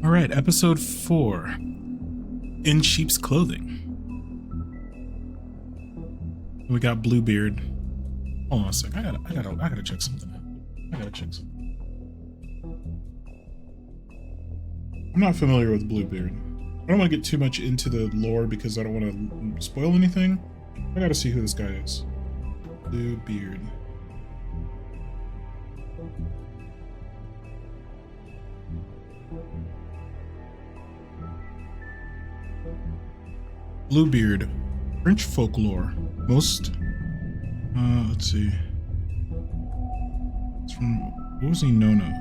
All right, episode 4, In Sheep's Clothing. We got Bluebeard. Hold on a sec. I gotta check something. I'm not familiar with Bluebeard. I don't want to get too much into the lore because I don't want to spoil anything. I gotta see who this guy is. Bluebeard. Bluebeard, French folklore. Most, let's see. It's from, what was he known of?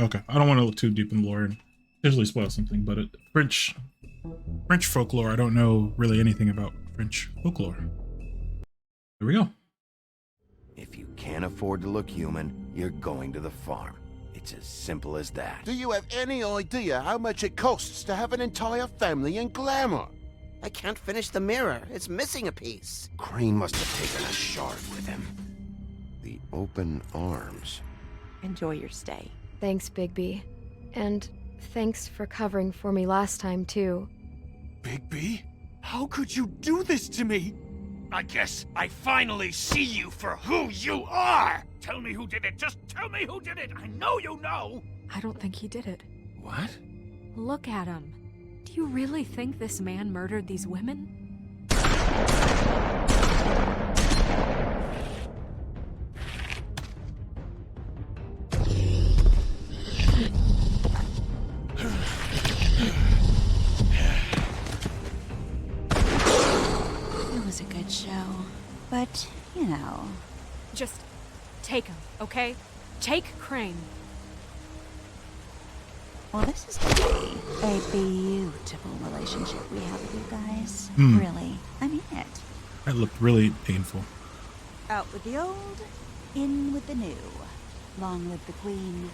Okay, I don't want to look too deep in the lore and potentially spoil something, but French folklore, I don't know really anything about French folklore. There we go. If you can't afford to look human, you're going to the farm. It's as simple as that. Do you have any idea how much it costs to have an entire family in glamour? I can't finish the mirror. It's missing a piece. Crane must have taken a shard with him. The open arms. Enjoy your stay. Thanks, Bigby. And thanks for covering for me last time, too. Bigby? How could you do this to me? I guess I finally see you for who you are! Tell me who did it! Just tell me who did it! I know you know! I don't think he did it. What? Look at him. Do you really think this man murdered these women? It was a good show. But, you know... Just take him, okay? Take Crane. Well, this is going to be a beautiful relationship we have with you guys. Hmm. Really. I mean it. That looked really painful. Out with the old, in with the new. Long live the queen.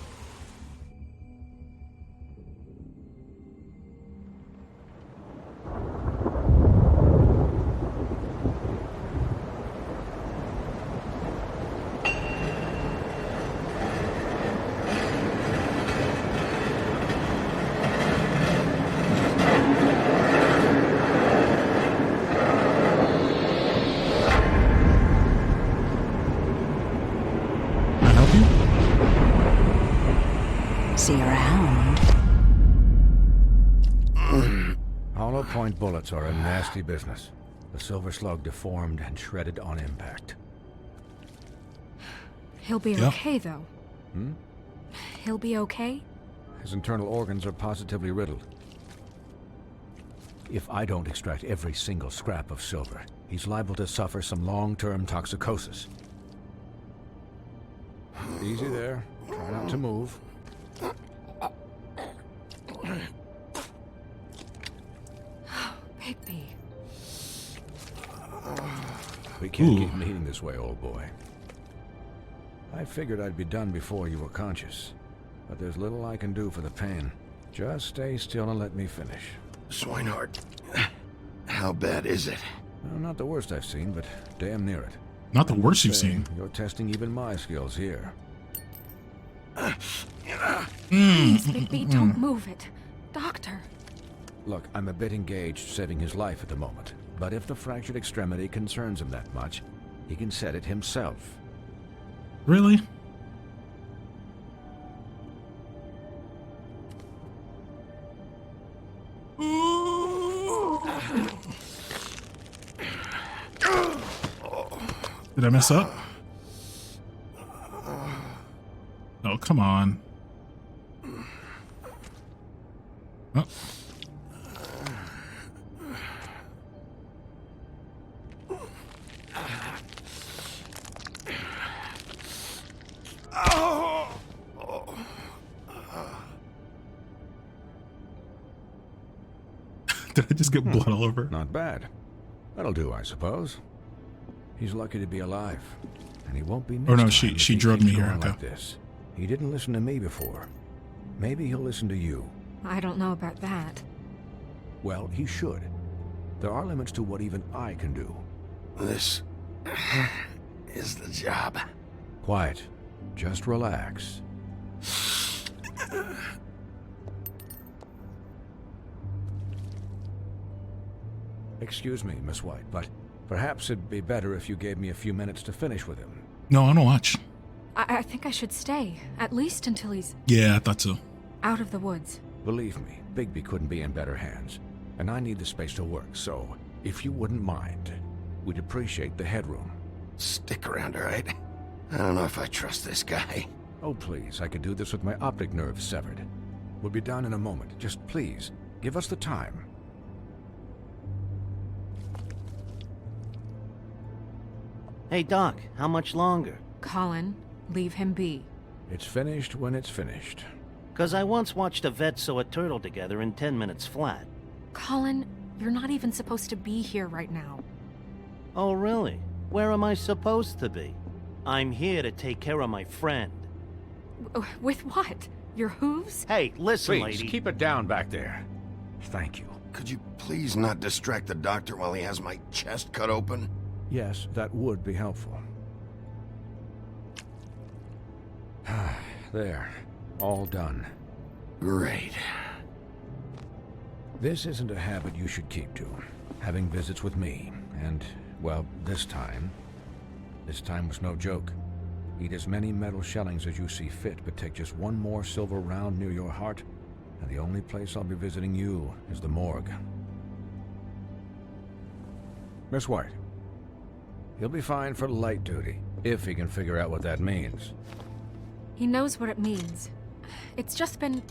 See you around. Hollow point bullets are a nasty business. The Silver Slug deformed and shredded on impact. He'll be okay, though. Hmm? He'll be okay? His internal organs are positively riddled. If I don't extract every single scrap of silver, he's liable to suffer some long-term toxicosis. Easy there. Try not to move. Bigby. We can't keep meeting this way, old boy. I figured I'd be done before you were conscious, but there's little I can do for the pain. Just stay still and let me finish. Swinehart, how bad is it? Well, not the worst I've seen, but damn near it. Not the worst you've seen. You're testing even my skills here. Please, Bigby, don't move it. Doctor. Look, I'm a bit engaged saving his life at the moment, but if the fractured extremity concerns him that much, he can set it himself. Really? Did I mess up? Oh, come on. Oh. Did I just get blood all over? Not bad. That'll do, I suppose. He's lucky to be alive, and he won't be next Oh no, time she if he drugged me keeps here. going Okay. like this. He didn't listen to me before. Maybe he'll listen to you. I don't know about that. Well, he should. There are limits to what even I can do. This is the job. Quiet. Just relax. Excuse me, Miss White, but perhaps it'd be better if you gave me a few minutes to finish with him. No, I don't watch. I think I should stay, at least until he's Yeah, I thought so. out of the woods. Believe me, Bigby couldn't be in better hands, and I need the space to work, so if you wouldn't mind, we'd appreciate the headroom. Stick around, all right? I don't know if I trust this guy. Oh, please, I could do this with my optic nerve severed. We'll be done in a moment. Just please, give us the time. Hey, Doc, how much longer? Colin, leave him be. It's finished when it's finished. 'Cause I once watched a vet sew a turtle together in 10 minutes flat. Colin, you're not even supposed to be here right now. Oh, really? Where am I supposed to be? I'm here to take care of my friend. With what? Your hooves? Hey, listen, Please, lady. keep it down back there. Thank you. Could you please not distract the doctor while he has my chest cut open? Yes, that would be helpful. There. All done. Great. This isn't a habit you should keep to. Having visits with me. And, well, this time was no joke. Eat as many metal shellings as you see fit, but take just one more silver round near your heart, and the only place I'll be visiting you is the morgue. Miss White. He'll be fine for light duty, if he can figure out what that means. He knows what it means. It's just been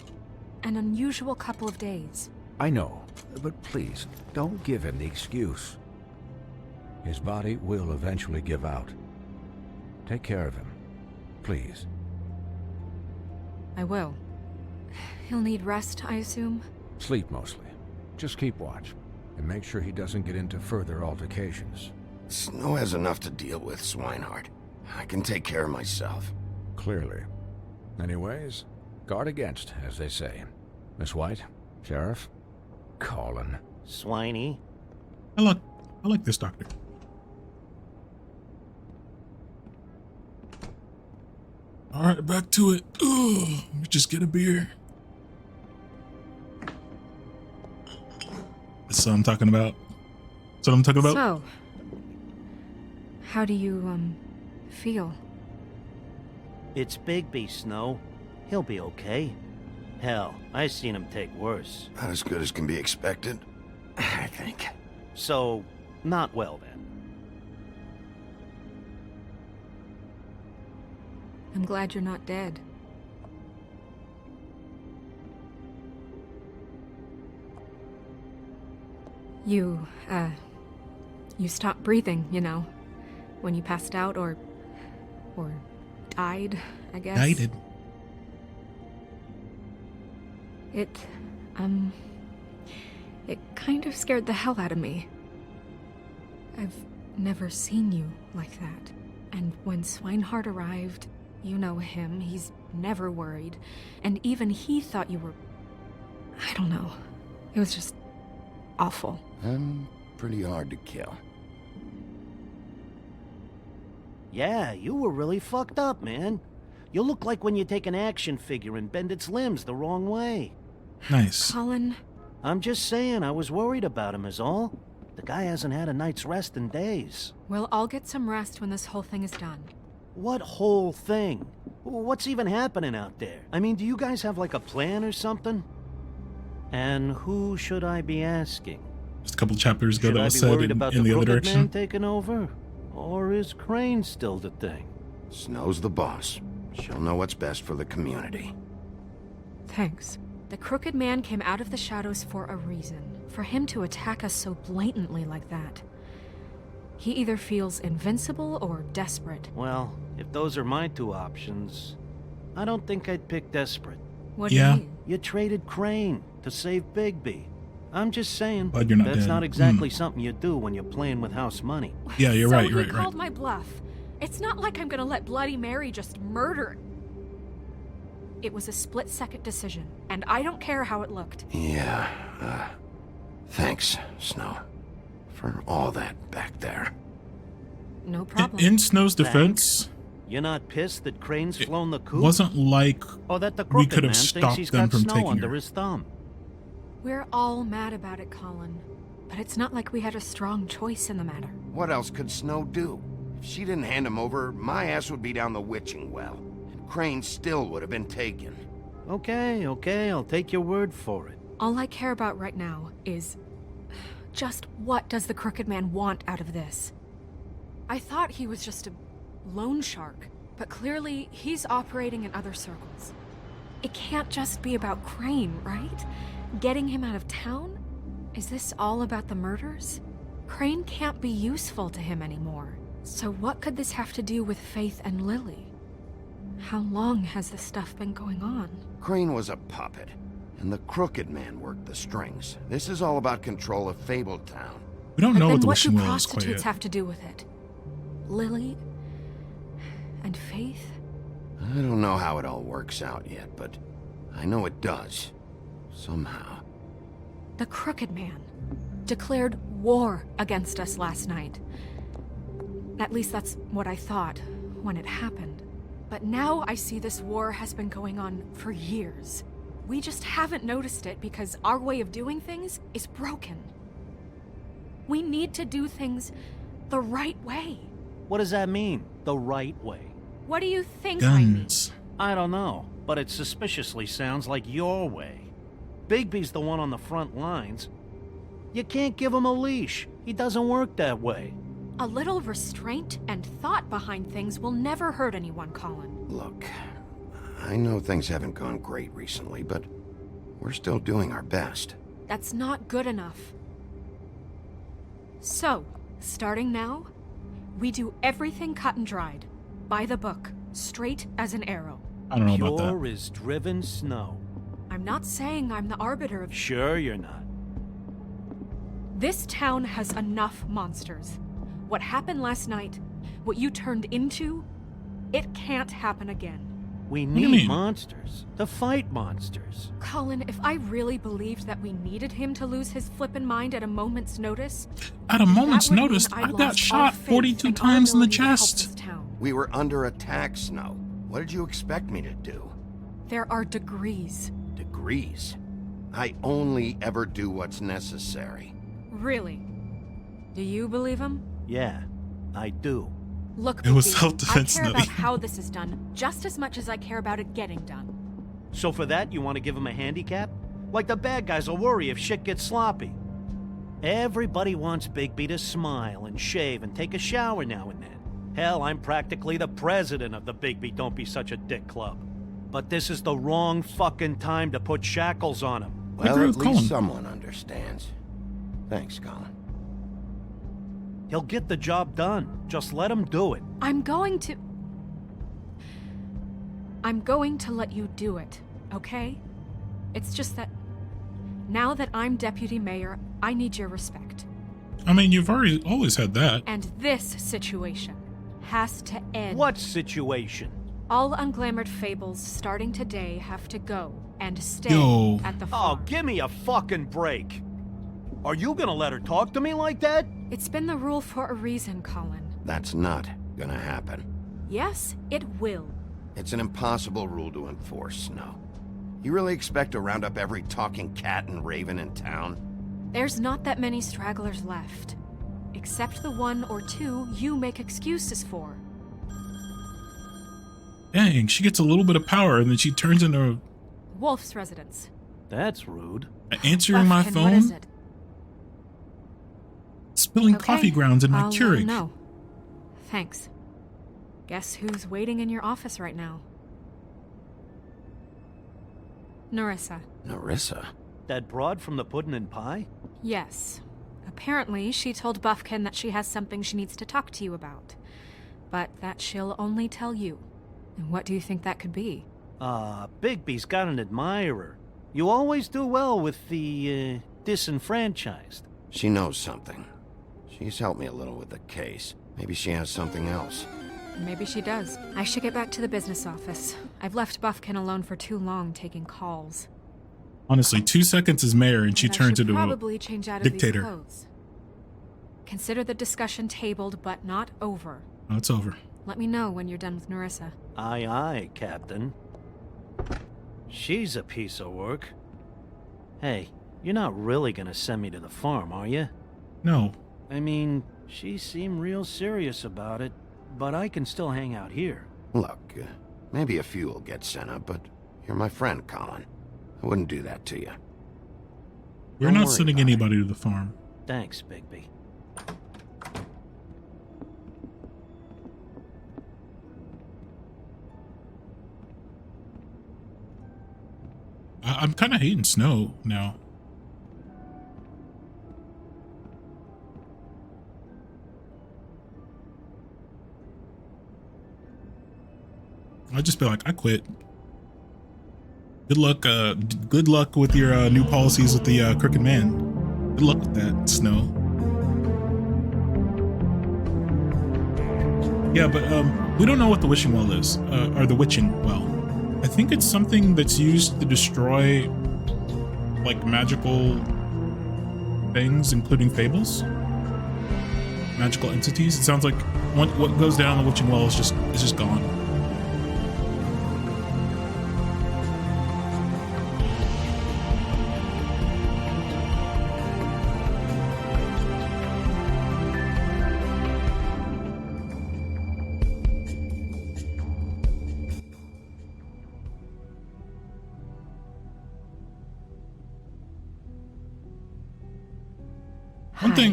an unusual couple of days. I know, but please, don't give him the excuse. His body will eventually give out. Take care of him, please. I will. He'll need rest, I assume? Sleep mostly. Just keep watch, and make sure he doesn't get into further altercations. Snow has enough to deal with, Swinehart. I can take care of myself. Clearly. Anyways, guard against, as they say. Miss White, Sheriff, Colin. Swiney. I like this doctor. All right, back to it. Ugh, let me just get a beer. That's what I'm talking about. That's what I'm talking about. So, how do you, feel? It's Bigby, Snow. He'll be okay. Hell, I've seen him take worse. Not as good as can be expected, I think. So, not well then. I'm glad you're not dead. You stopped breathing, you know, when you passed out or died, I guess. Guided. It kind of scared the hell out of me. I've never seen you like that. And when Swinehart arrived, you know him, he's never worried. And even he thought you were... I don't know. It was just awful. I'm pretty hard to kill. Yeah, you were really fucked up, man. You look like when you take an action figure and bend its limbs the wrong way. Nice. Colin... I'm just saying, I was worried about him is all. The guy hasn't had a night's rest in days. We'll all get some rest when this whole thing is done. What whole thing? What's even happening out there? I mean, do you guys have like a plan or something? And who should I be asking? Just a couple chapters ago Should that I was be said worried in about the the other Crooked Man direction. taking over? Or is Crane still the thing? Snow's the boss. She'll know what's best for the community. Thanks. The Crooked Man came out of the shadows for a reason. For him to attack us so blatantly like that. He either feels invincible or desperate. Well, if those are my two options, I don't think I'd pick desperate. What do Yeah. you mean? You traded Crane to save Bigby. I'm just saying, But you're not that's dead. not exactly something you do when you're playing with house money. Yeah, you're So right, he right, called right. my bluff. It's not like I'm gonna let Bloody Mary just murder... It was a split-second decision, and I don't care how it looked. Yeah, thanks, Snow, for all that back there. No problem. In Snow's defense, You're not pissed that Crane's it flown the coop? wasn't like Or that the we crooked could have man thinks stopped he's them got from snow taking under her. his thumb? We're all mad about it, Colin. But it's not like we had a strong choice in the matter. What else could Snow do? If she didn't hand him over, my ass would be down the witching well, and Crane still would have been taken. Okay, I'll take your word for it. All I care about right now is just what does the Crooked Man want out of this? I thought he was just a loan shark, but clearly he's operating in other circles. It can't just be about Crane, right? Getting him out of town? Is this all about the murders? Crane can't be useful to him anymore. So what could this have to do with Faith and Lily? How long has this stuff been going on? Crane was a puppet, and the Crooked Man worked the strings. This is all about control of Fabletown. We don't But know then what the what do wishing well is quite prostitutes yet. have to do with it? Lily? And Faith? I don't know how it all works out yet, but I know it does. Somehow. The Crooked Man declared war against us last night. At least that's what I thought when it happened. But now I see this war has been going on for years. We just haven't noticed it because our way of doing things is broken. We need to do things the right way. What does that mean, the right way? What do you think I mean? Guns. I don't know, but it suspiciously sounds like your way. Bigby's the one on the front lines. You can't give him a leash. He doesn't work that way. A little restraint and thought behind things will never hurt anyone, Colin. Look, I know things haven't gone great recently, but we're still doing our best. That's not good enough. So, starting now, we do everything cut and dried. By the book, straight as an arrow. I don't know about that. Pure as driven snow. I'm not saying I'm the arbiter of... Sure you're not. This town has enough monsters. What happened last night, what you turned into, it can't happen again. We do you need mean? monsters to fight monsters. Colin, if I really believed that we needed him to lose his flippin' mind at a moment's notice... At a moment's that would mean notice, I'd I got lost shot all faith 42 in our times in the ability to help chest. this town. We were under attack, Snow. What did you expect me to do? There are degrees. Degrees. I only ever do what's necessary. Really? Do you believe him? Yeah, I do. Look, It was Bigby, self-defense, I care Nelly. about how this is done just as much as I care about it getting done. So for that, you want to give him a handicap? Like the bad guys will worry if shit gets sloppy. Everybody wants Bigby to smile and shave and take a shower now and then. Hell, I'm practically the president of the Bigby Don't Be Such a Dick Club. But this is the wrong fucking time to put shackles on him. Well, agree at with least Colin. someone understands. Thanks, Colin. He'll get the job done. Just let him do it. I'm going to let you do it, okay? It's just that now that I'm deputy mayor, I need your respect. I mean, you've always had that. And this situation has to end. What situation? All unglamored fables starting today have to go and stay Yo. at the Oh, farm. give me a fucking break. Are you gonna let her talk to me like that? It's been the rule for a reason, Colin. That's not gonna happen. Yes, it will. It's an impossible rule to enforce, Snow. You really expect to round up every talking cat and raven in town? There's not that many stragglers left. Except the one or two you make excuses for. Dang, she gets a little bit of power and then she turns into Wolf's residence. That's rude. answering my Buffkin, what is phone, it? spilling Okay, coffee grounds in my I'll Keurig. No. Thanks. Guess who's waiting in your office right now? Narissa. Narissa? That broad from the puddin' and pie? Yes. Apparently, she told Buffkin that she has something she needs to talk to you about. But that she'll only tell you. And what do you think that could be? Bigby's got an admirer. You always do well with the, disenfranchised. She knows something. She's helped me a little with the case. Maybe she has something else. Maybe she does. I should get back to the business office. I've left Buffkin alone for too long taking calls. Honestly, 2 seconds as mayor and she And I turns should into probably a change out of dictator. these clothes. Consider the discussion tabled, but not over. Oh, it's over. Let me know when you're done with Nerissa. Aye, aye, Captain. She's a piece of work. Hey, you're not really gonna send me to the farm, are you? No. I mean, she seemed real serious about it, but I can still hang out here. Look, maybe a few will get sent up, but you're my friend, Colin. I wouldn't do that to you. We're Don't not worry sending about it. anybody to the farm. Thanks, Bigby. I'm kind of hating Snow now. I'd just be like, I quit. Good luck. Good luck with your new policies with the Crooked Man. Good luck with that, Snow. Yeah, but we don't know what the wishing well is, or the witching well. I think it's something that's used to destroy, like, magical things, including fables, magical entities. It sounds like what goes down the witching well is just gone.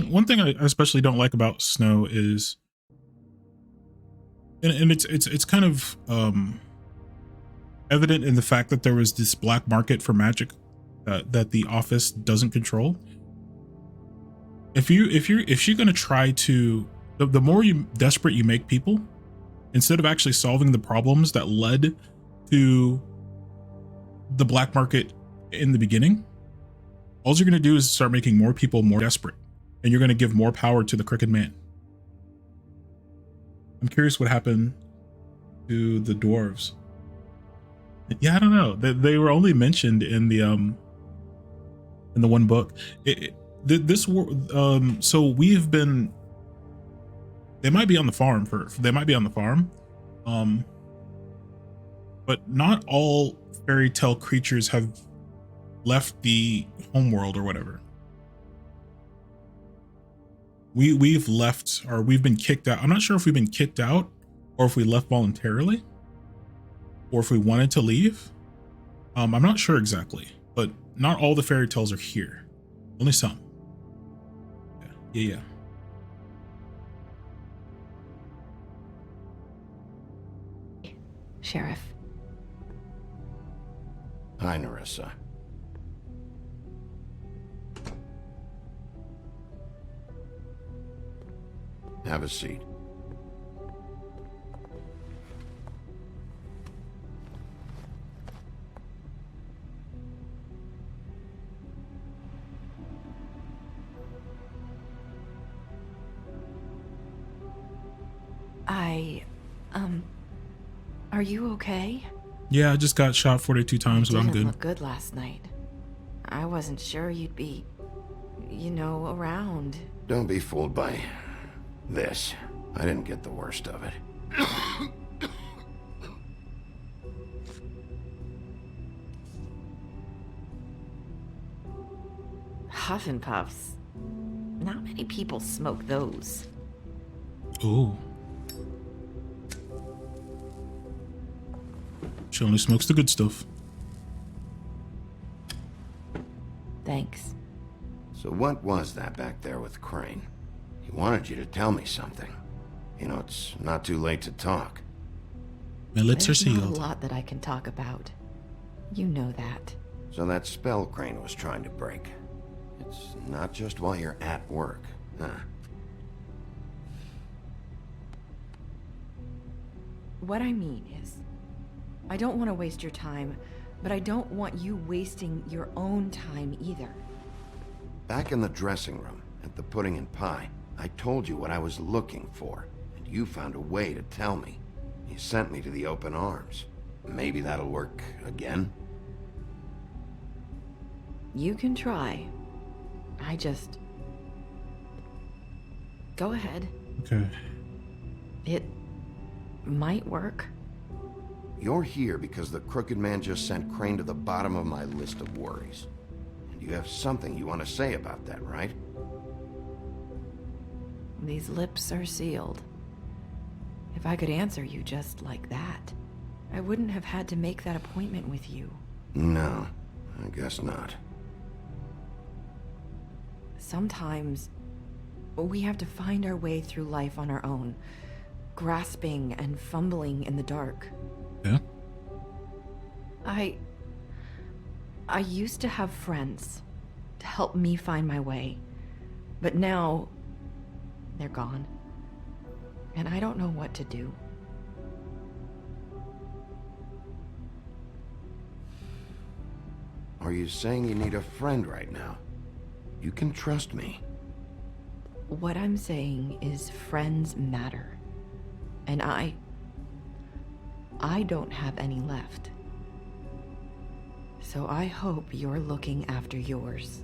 One thing I especially don't like about Snow is, and it's kind of evident in the fact that there was this black market for magic that the office doesn't control. If you're gonna try to, the more desperate you make people, instead of actually solving the problems that led to the black market in the beginning, all you're gonna do is start making more people more desperate. And you're going to give more power to the Crooked Man. I'm curious what happened to the dwarves. Yeah, I don't know. They were only mentioned in the one book. So we've been. They might be on the farm but not all fairy tale creatures have left the homeworld or whatever. We've left, or we've been kicked out. I'm not sure if we've been kicked out or if we left voluntarily or if we wanted to leave. I'm not sure exactly, but not all the fairy tales are here. Only some. Yeah. Sheriff. Hi, Nerissa. Have a seat. Are you okay? Yeah, I just got shot 42 times, but I'm You didn't good. look good last night. I wasn't sure you'd be, around. Don't be fooled by this. I didn't get the worst of it. Huff and Puffs. Not many people smoke those. Ooh. She only smokes the good stuff. Thanks. So what was that back there with Crane? He wanted you to tell me something. You know, it's not too late to talk. My lips are There's not a sealed. lot that I can talk about. You know that. So that spell Crane was trying to break. It's not just while you're at work, huh? What I mean is, I don't want to waste your time, but I don't want you wasting your own time either. Back in the dressing room at the Pudding and Pie, I told you what I was looking for, and you found a way to tell me. You sent me to the open arms. Maybe that'll work again? You can try. I just... Go ahead. Okay. It might work. You're here because the Crooked Man just sent Crane to the bottom of my list of worries. And you have something you want to say about that, right? These lips are sealed. If I could answer you just like that, I wouldn't have had to make that appointment with you. No, I guess not. Sometimes we have to find our way through life on our own, grasping and fumbling in the dark. Yeah. I used to have friends to help me find my way, but now they're gone, and I don't know what to do. Are you saying you need a friend right now? You can trust me. What I'm saying is friends matter, and I don't have any left. So I hope you're looking after yours.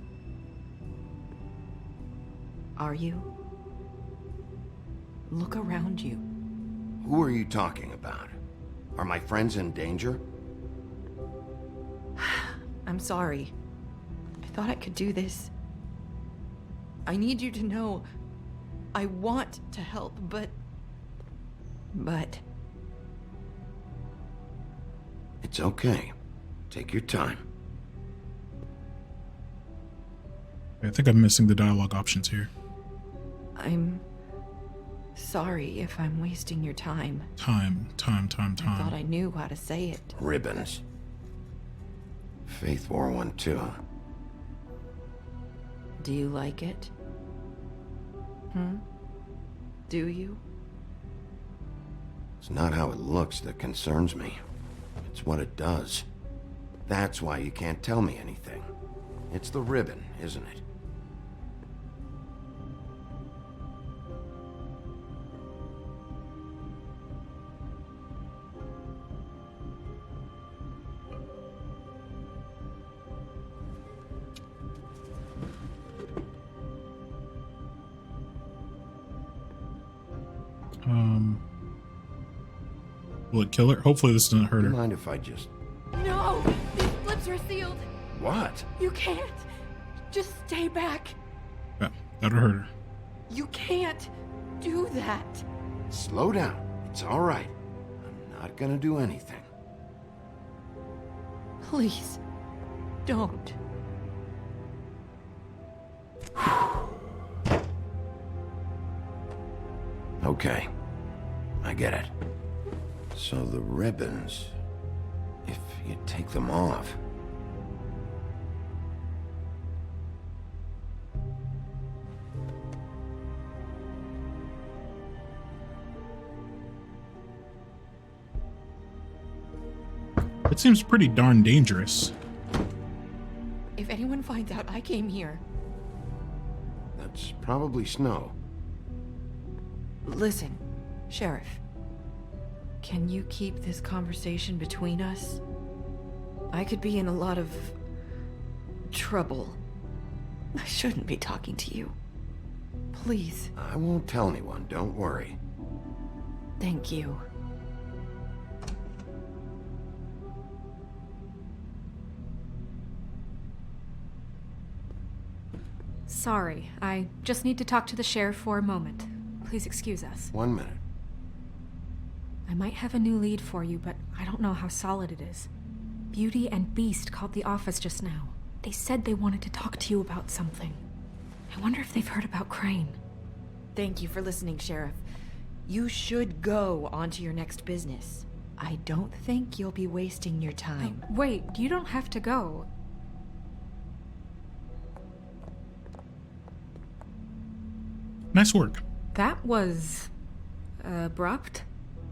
Are you? Look around you. Who are you talking about? Are my friends in danger? I'm sorry. I thought I could do this. I need you to know I want to help, but... It's okay. Take your time. I think I'm missing the dialogue options here. I'm sorry if I'm wasting your time. Time. I thought I knew how to say it. Ribbons. Faith 412. Do you like it? Do you? It's not how it looks that concerns me. It's what it does. That's why you can't tell me anything. It's the ribbon, isn't it? Will it kill her? Hopefully this doesn't hurt Do her. you mind if I just... No! These lips are sealed! What? You can't! Just stay back! Yeah, that'll hurt her. You can't do that! Slow down. It's all right. I'm not gonna do anything. Please, don't. Okay. I get it. So the ribbons... If you take them off... It seems pretty darn dangerous. If anyone finds out I came here... That's probably Snow. Listen, Sheriff. Can you keep this conversation between us? I could be in a lot of... trouble. I shouldn't be talking to you. Please. I won't tell anyone, don't worry. Thank you. Sorry, I just need to talk to the sheriff for a moment. Please excuse us. 1 minute. I might have a new lead for you, but I don't know how solid it is. Beauty and Beast called the office just now. They said they wanted to talk to you about something. I wonder if they've heard about Crane. Thank you for listening, Sheriff. You should go on to your next business. I don't think you'll be wasting your time. Wait, you don't have to go. Nice work. That was... abrupt?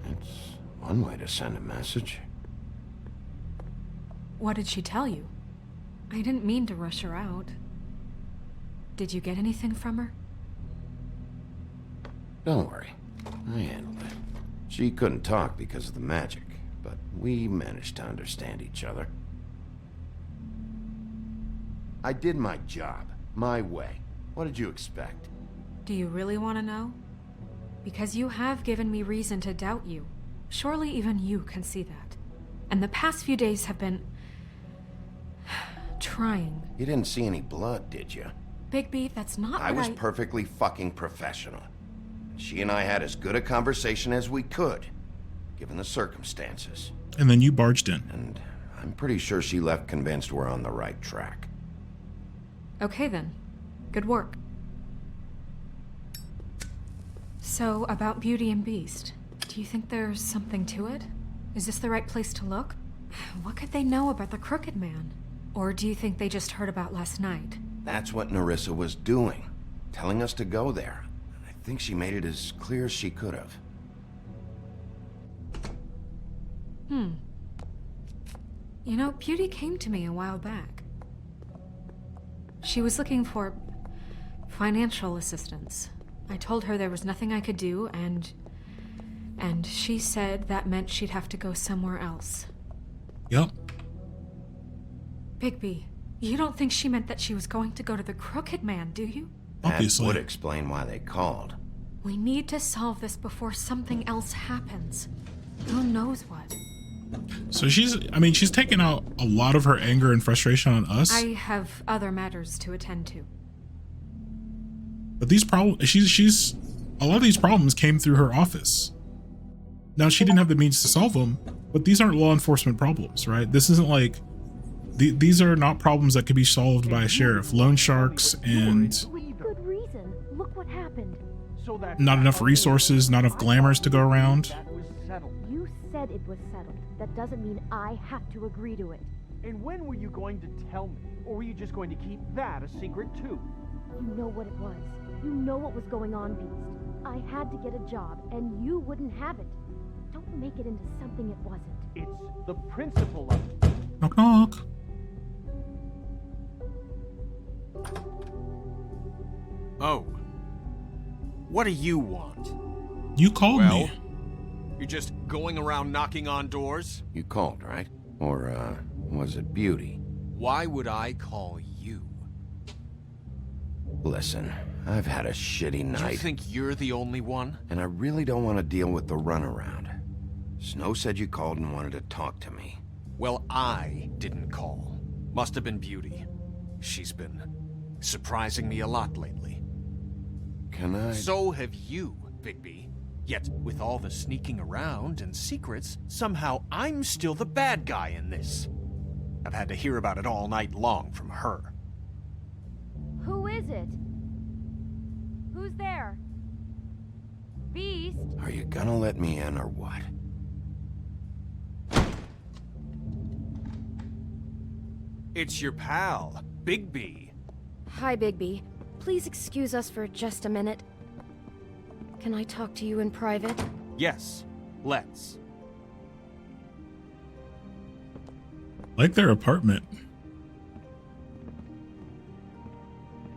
It's one way to send a message. What did she tell you? I didn't mean to rush her out. Did you get anything from her? Don't worry. I handled it. She couldn't talk because of the magic, but we managed to understand each other. I did my job, my way. What did you expect? Do you really want to know? Because you have given me reason to doubt you. Surely even you can see that. And the past few days have been... trying. You didn't see any blood, did you? Bigby, that's not I was right. perfectly fucking professional. She and I had as good a conversation as we could, given the circumstances. And then you barged in. And I'm pretty sure she left convinced we're on the right track. Okay then. Good work. So, about Beauty and Beast, do you think there's something to it? Is this the right place to look? What could they know about the Crooked Man? Or do you think they just heard about last night? That's what Nerissa was doing, telling us to go there. I think she made it as clear as she could have. You know, Beauty came to me a while back. She was looking for financial assistance. I told her there was nothing I could do, and she said that meant she'd have to go somewhere else. Yep. Bigby, you don't think she meant that she was going to go to the Crooked Man, do you? Obviously. That would explain why they called. We need to solve this before something else happens. Who knows what? So she's taking out a lot of her anger and frustration on us. I have other matters to attend to. But these problems, she's a lot of these problems came through her office. Now, she didn't have the means to solve them, but these aren't law enforcement problems, right? This isn't like, these are not problems that could be solved by a sheriff. Loan sharks and Good reason. Look what happened. not enough resources, not enough glamours to go around. You said it was settled. That doesn't mean I have to agree to it. And when were you going to tell me? Or were you just going to keep that a secret too? You know what it was. You know what was going on, Beast. I had to get a job, and you wouldn't have it. Don't make it into something it wasn't. It's the principle of it. Knock knock. Oh. What do you want? You called Well, me. you're just going around knocking on doors? You called, right? Or, was it Beauty? Why would I call you? Listen, I've had a shitty night. You think you're the only one? And I really don't want to deal with the runaround. Snow said you called and wanted to talk to me. Well, I didn't call. Must have been Beauty. She's been surprising me a lot lately. Can I? So have you, Bigby. Yet, with all the sneaking around and secrets, somehow I'm still the bad guy in this. I've had to hear about it all night long from her. Who is it? Who's there? Beast? Are you gonna let me in or what? It's your pal, Bigby. Hi, Bigby. Please excuse us for just a minute. Can I talk to you in private? Yes, let's. Like their apartment.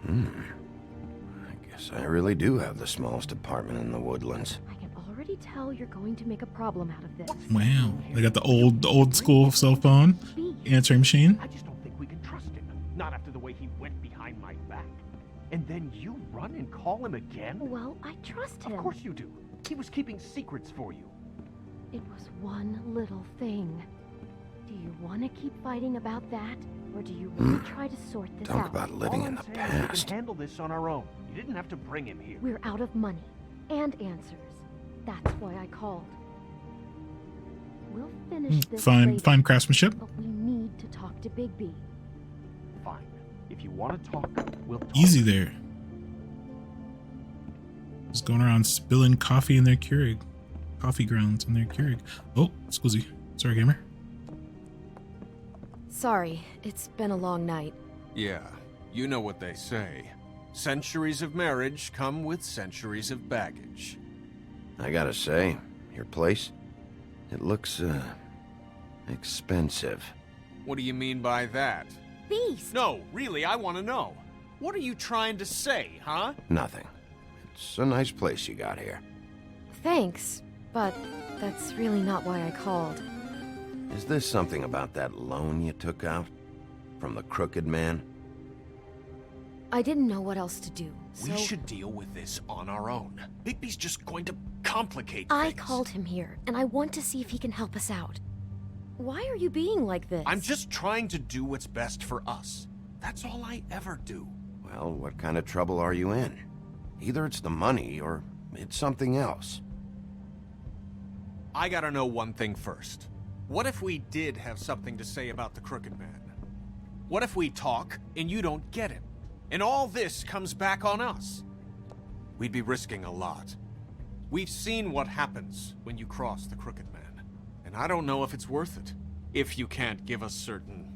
I guess I really do have the smallest apartment in the Woodlands. I can already tell you're going to make a problem out of this. Wow. They got the old school cell phone answering machine. I just don't think we can trust him. Not after the way he went behind my back. And then you run and call him again? Well, I trust him. Of course you do. He was keeping secrets for you. It was one little thing. Do you want to keep fighting about that? Or do you want to try to sort this Talk out? about living All in I'm the saying is we past. can handle this on our own. You didn't have to bring him here. We're out of money and answers. That's why I called. We'll finish this later, Fine craftsmanship. but we need to talk to Bigby. Fine. If you want to talk, we'll talk. Easy there. Just going around spilling coffee in their Keurig. Coffee grounds in their Keurig. Oh, scusi. Sorry, gamer. Sorry, it's been a long night. Yeah, you know what they say. Centuries of marriage come with centuries of baggage. I gotta say, your place, it looks, expensive. What do you mean by that? Beast! No, really, I want to know. What are you trying to say, huh? Nothing. It's a nice place you got here. Thanks, but that's really not why I called. Is this something about that loan you took out? From the Crooked Man? I didn't know what else to do, so... We should deal with this on our own. Bigby's just going to complicate things. I called him here, and I want to see if he can help us out. Why are you being like this? I'm just trying to do what's best for us. That's all I ever do. Well, what kind of trouble are you in? Either it's the money, or it's something else. I gotta know one thing first. What if we did have something to say about the Crooked Man? What if we talk, and you don't get him? And all this comes back on us? We'd be risking a lot. We've seen what happens when you cross the Crooked Man. And I don't know if it's worth it. If you can't give us certain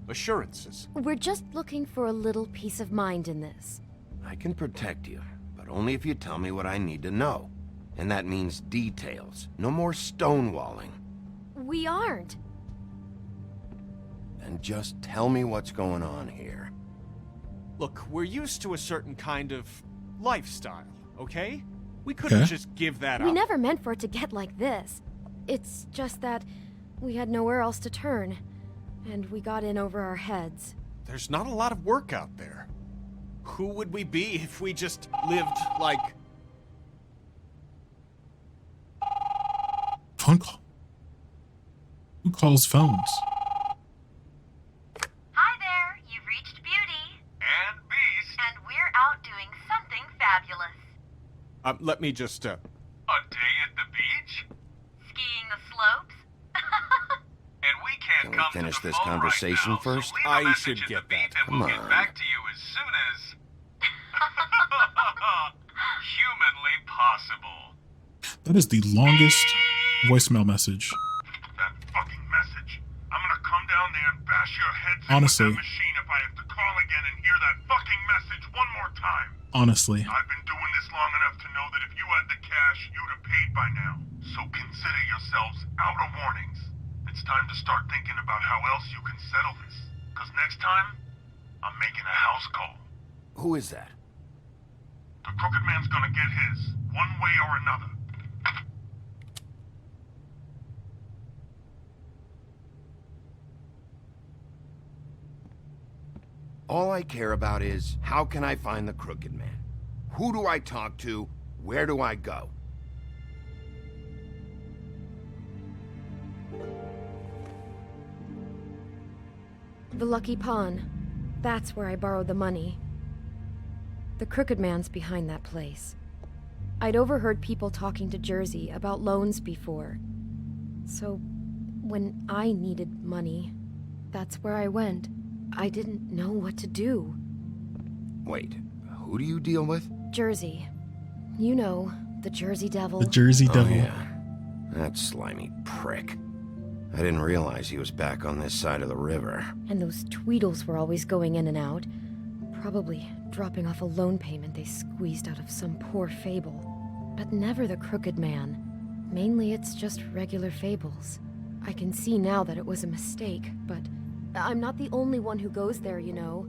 assurances. We're just looking for a little peace of mind in this. I can protect you, but only if you tell me what I need to know. And that means details. No more stonewalling. We aren't. And just tell me what's going on here. Look, we're used to a certain kind of lifestyle, okay? We couldn't just give that up. We never meant for it to get like this. It's just that we had nowhere else to turn, and we got in over our heads. There's not a lot of work out there. Who would we be if we just lived like... Phone call. Who calls phones? Hi there, you've reached Beauty. And Beast. And we're out doing something fabulous. Let me just, A day at the beach? Skiing the slopes? And we can't Can we come finish to the this phone conversation right now, first? So leave a I message should at get the beep that. and we'll Come get on. back to you as soon as... humanly possible. That is the longest voicemail message. That fucking message. I'm gonna come down there and bash your heads in Honestly. with that machine if I have to call again and hear that fucking message one more time. Honestly. I've been doing this long enough to know that if you had the cash, you'd have paid by now. So consider yourselves out of warnings. It's time to start thinking about how else you can settle this. Because next time, I'm making a house call. Who is that? The Crooked Man's gonna get his, one way or another. All I care about is, how can I find the Crooked Man? Who do I talk to? Where do I go? The Lucky Pawn. That's where I borrowed the money. The Crooked Man's behind that place. I'd overheard people talking to Jersey about loans before. So, when I needed money, that's where I went. I didn't know what to do. Wait, who do you deal with? Jersey. You know, the Jersey Devil. The Jersey Oh, Devil. yeah. That slimy prick. I didn't realize he was back on this side of the river. And those Tweedles were always going in and out. Probably dropping off a loan payment they squeezed out of some poor fable. But never the Crooked Man. Mainly it's just regular fables. I can see now that it was a mistake, but I'm not the only one who goes there, you know.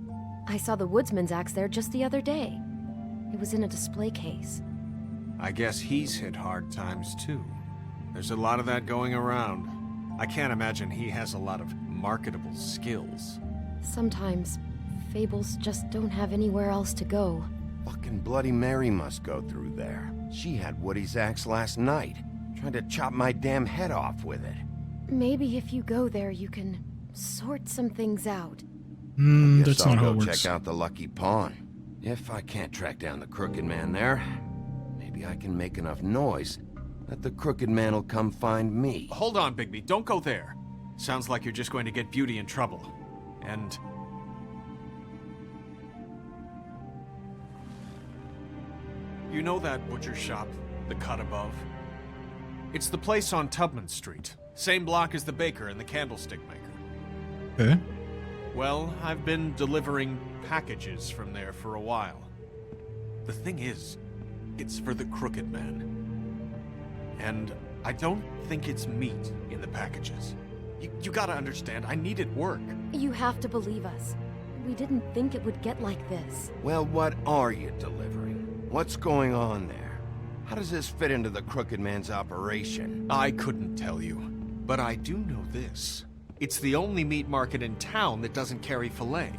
I saw the Woodsman's axe there just the other day. It was in a display case. I guess he's hit hard times too. There's a lot of that going around. I can't imagine he has a lot of marketable skills. Sometimes, fables just don't have anywhere else to go. Fucking Bloody Mary must go through there. She had Woody's axe last night. Trying to chop my damn head off with it. Maybe if you go there, you can sort some things out. Guess That's I'll not how go it works. check out the Lucky Pawn. If I can't track down the Crooked Man there, maybe I can make enough noise that the Crooked Man will come find me. Hold on, Bigby. Don't go there. Sounds like you're just going to get Beauty in trouble. And... you know that butcher shop, the cut above? It's the place on Tubman Street. Same block as the baker and the candlestick maker. Okay. Well, I've been delivering packages from there for a while. The thing is, it's for the Crooked Man. And I don't think it's meat in the packages. You gotta understand, I needed work. You have to believe us. We didn't think it would get like this. Well, what are you delivering? What's going on there? How does this fit into the Crooked Man's operation? I couldn't tell you, but I do know this. It's the only meat market in town that doesn't carry filet.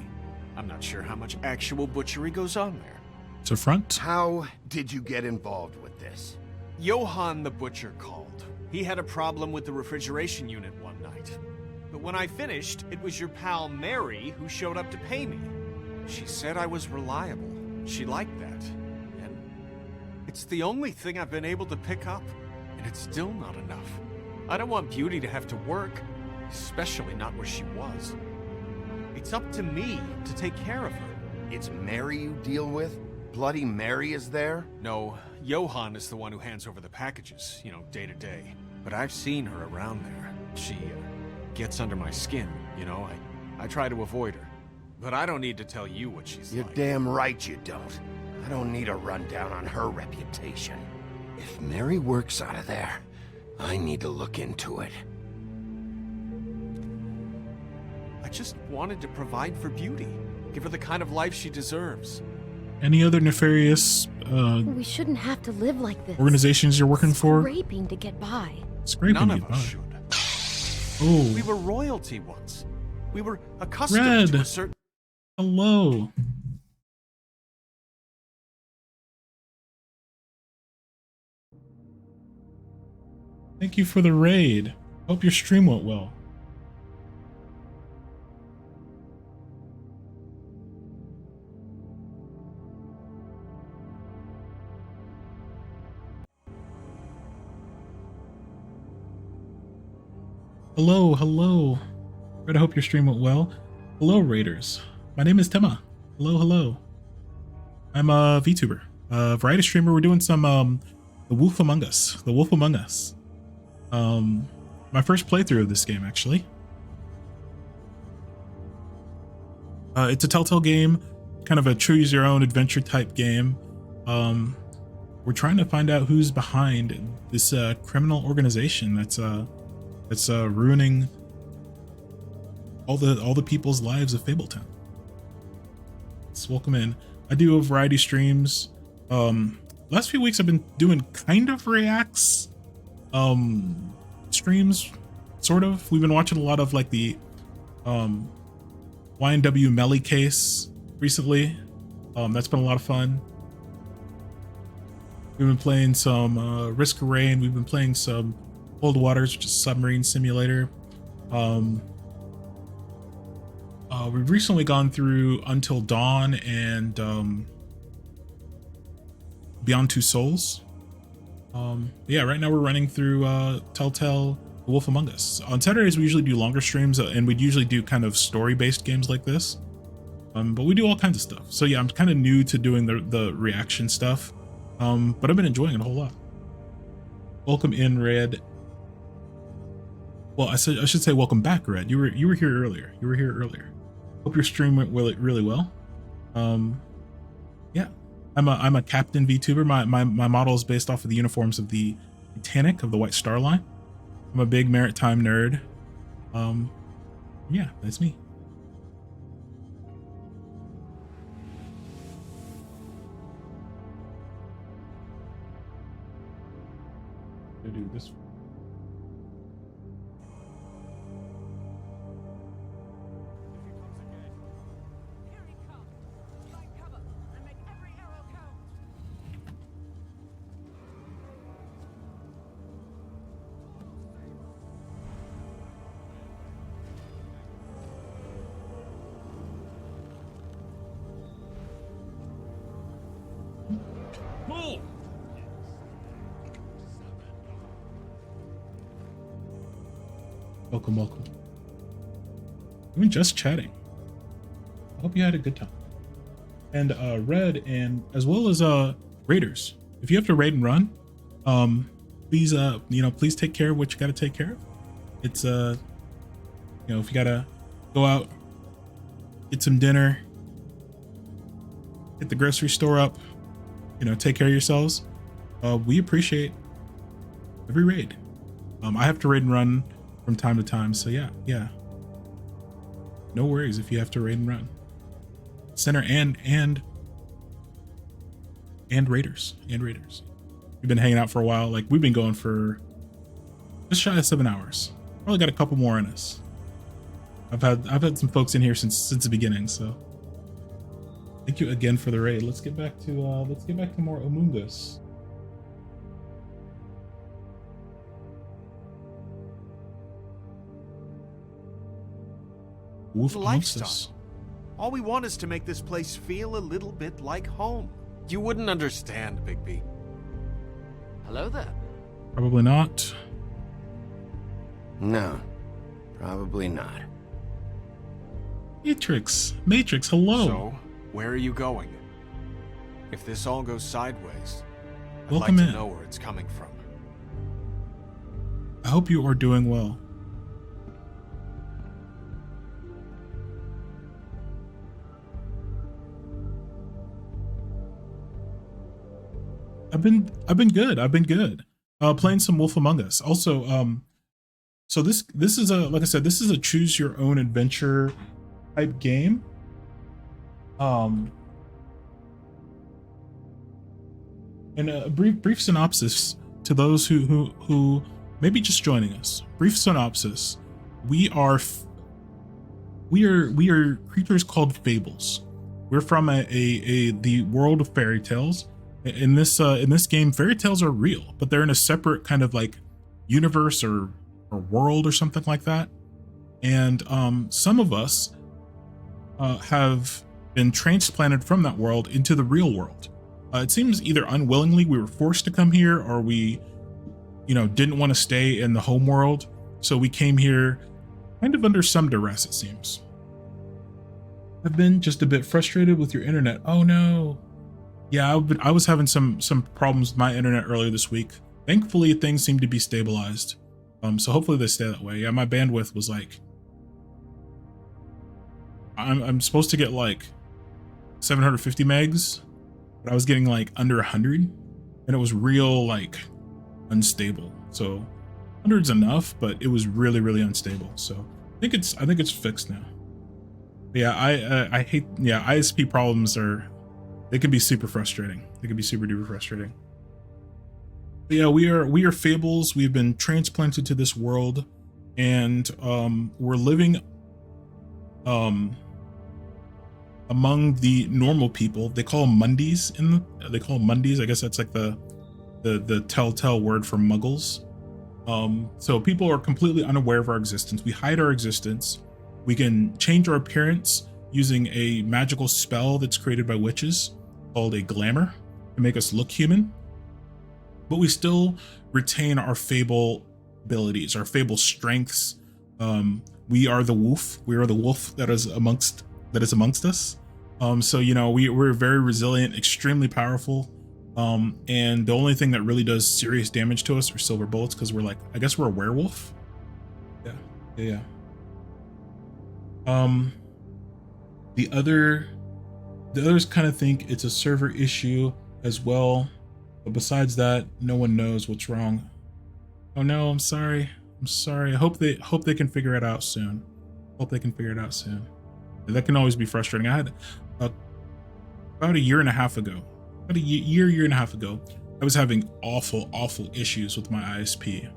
I'm not sure how much actual butchery goes on there. It's a front. How did you get involved with this? Johann the Butcher called. He had a problem with the refrigeration unit one night. But when I finished, it was your pal Mary who showed up to pay me. She said I was reliable. She liked that. And it's the only thing I've been able to pick up. And it's still not enough. I don't want Beauty to have to work, especially not where she was. It's up to me to take care of her. It's Mary you deal with? Bloody Mary is there? No, Johann is the one who hands over the packages, day to day. But I've seen her around there. She gets under my skin, I try to avoid her. But I don't need to tell you what she's You're like. damn right you don't. I don't need a rundown on her reputation. If Mary works out of there, I need to look into it. I just wanted to provide for Beauty. Give her the kind of life she deserves. Any other nefarious We shouldn't have to live like this. organizations you're working for? Scraping to get by. Scraping None to of get us by. should. Oh, We were royalty once. We were accustomed to a Red. certain... Hello. Thank you for the raid. Hope your stream went well. Hello, hello. Red, I hope your stream went well. Hello, Raiders. My name is Tema. Hello, hello. I'm a VTuber, a variety streamer. We're doing some The Wolf Among Us. The Wolf Among Us. My first playthrough of this game, actually. It's a Telltale game, kind of a choose your own adventure type game. We're trying to find out who's behind this criminal organization that's ruining all the people's lives of Fabletown. Let's welcome in. I do a variety streams. Last few weeks I've been doing kind of reacts streams, sort of. We've been watching a lot of like the YNW Melly case recently. That's been a lot of fun. We've been playing some Risk of Rain. We've been playing some Cold Waters, which is a submarine simulator. We've recently gone through Until Dawn and Beyond Two Souls. Yeah, right now we're running through Telltale The Wolf Among Us. On Saturdays, we usually do longer streams, and we'd usually do kind of story-based games like this. But we do all kinds of stuff. So yeah, I'm kind of new to doing the reaction stuff, but I've been enjoying it a whole lot. Welcome in, Red. Well, I should say welcome back, Red. You were here earlier. You were here earlier. Hope your stream went really well. Yeah, I'm a Captain VTuber. My model is based off of the uniforms of the Titanic of the White Star Line. I'm a big maritime nerd. Yeah, that's me. Go do this. Welcome. We've been just chatting. I hope you had a good time. And Red, and as well as Raiders, if you have to raid and run, please please take care of what you got to take care of. It's if you gotta go out, get some dinner, hit the grocery store up, take care of yourselves. We appreciate every raid. I have to raid and run from time to time, so yeah. No worries if you have to raid and run. Center and Raiders. We've been hanging out for a while. Like, we've been going for just shy of 7 hours. Probably got a couple more in us. I've had some folks in here since the beginning, so thank you again for the raid. Let's get back to more Among Us. Wolf Amongst Us. All we want is to make this place feel a little bit like home. You wouldn't understand, Bigby. Hello there. Probably not. No, probably not. Matrix, hello. So, where are you going? If this all goes sideways, I'd Welcome like to in. know where it's coming from. I hope you are doing well. I've been good. Playing some Wolf Among Us. Also, so this is like I said, this is a choose your own adventure type game. And a brief synopsis to those who may be just joining us. Brief synopsis: we are creatures called fables. We're from the world of fairy tales. In this game, fairy tales are real, but they're in a separate kind of like universe or world or something like that. And some of us have been transplanted from that world into the real world. It seems either unwillingly we were forced to come here, or we, didn't want to stay in the home world. So we came here kind of under some duress, it seems. I've been just a bit frustrated with your internet. Oh no. Yeah, I was having some problems with my internet earlier this week. Thankfully, things seem to be stabilized. So hopefully they stay that way. Yeah, my bandwidth was like, I'm supposed to get like 750 megs, but I was getting like under 100, and it was real like unstable. So 100's enough, but it was really unstable. So I think it's fixed now. But yeah, I hate, ISP problems they can be super frustrating. They can be super duper frustrating. But yeah, we are fables. We've been transplanted to this world, and we're living among the normal people. They call them Mundies they call them Mundies. I guess that's like the telltale word for muggles. So people are completely unaware of our existence. We hide our existence. We can change our appearance using a magical spell that's created by witches called a glamour to make us look human, but we still retain our fable abilities, our fable strengths. We are the wolf. We are the wolf that is amongst us. So we're very resilient, extremely powerful, and the only thing that really does serious damage to us are silver bullets, because we're a werewolf. Yeah. The others kind of think it's a server issue as well, but besides that, no one knows what's wrong. Oh no, I'm sorry. I hope they can figure it out soon. That can always be frustrating. I had about a year and a half ago, I was having awful issues with my ISP.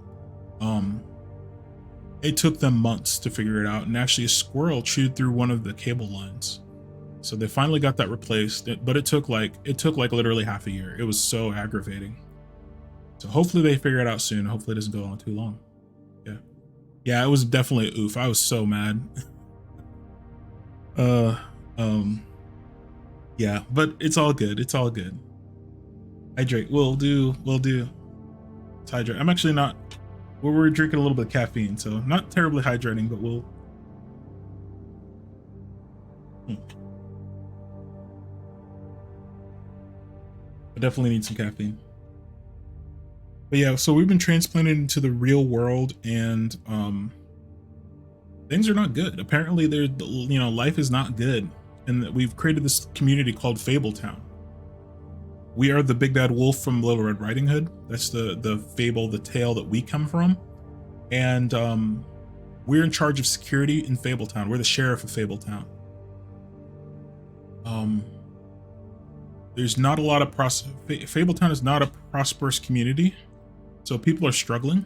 It took them months to figure it out, and actually a squirrel chewed through one of the cable lines. So they finally got that replaced, but it took like literally half a year. It was so aggravating. So hopefully they figure it out soon. Hopefully it doesn't go on too long. Yeah, it was definitely a oof. I was so mad. Yeah, but it's all good. Hydrate. We'll do. Let's hydrate. I'm actually not. We're drinking a little bit of caffeine, so not terribly hydrating, but we'll. I definitely need some caffeine. But yeah, so we've been transplanted into the real world, and things are not good. Apparently, life is not good, and that we've created this community called Fabletown. We are the big bad wolf from Little Red Riding Hood. That's the fable, the tale that we come from, and we're in charge of security in Fabletown. We're the sheriff of Fabletown. there's not a lot of Fabletown is not a prosperous community, so people are struggling,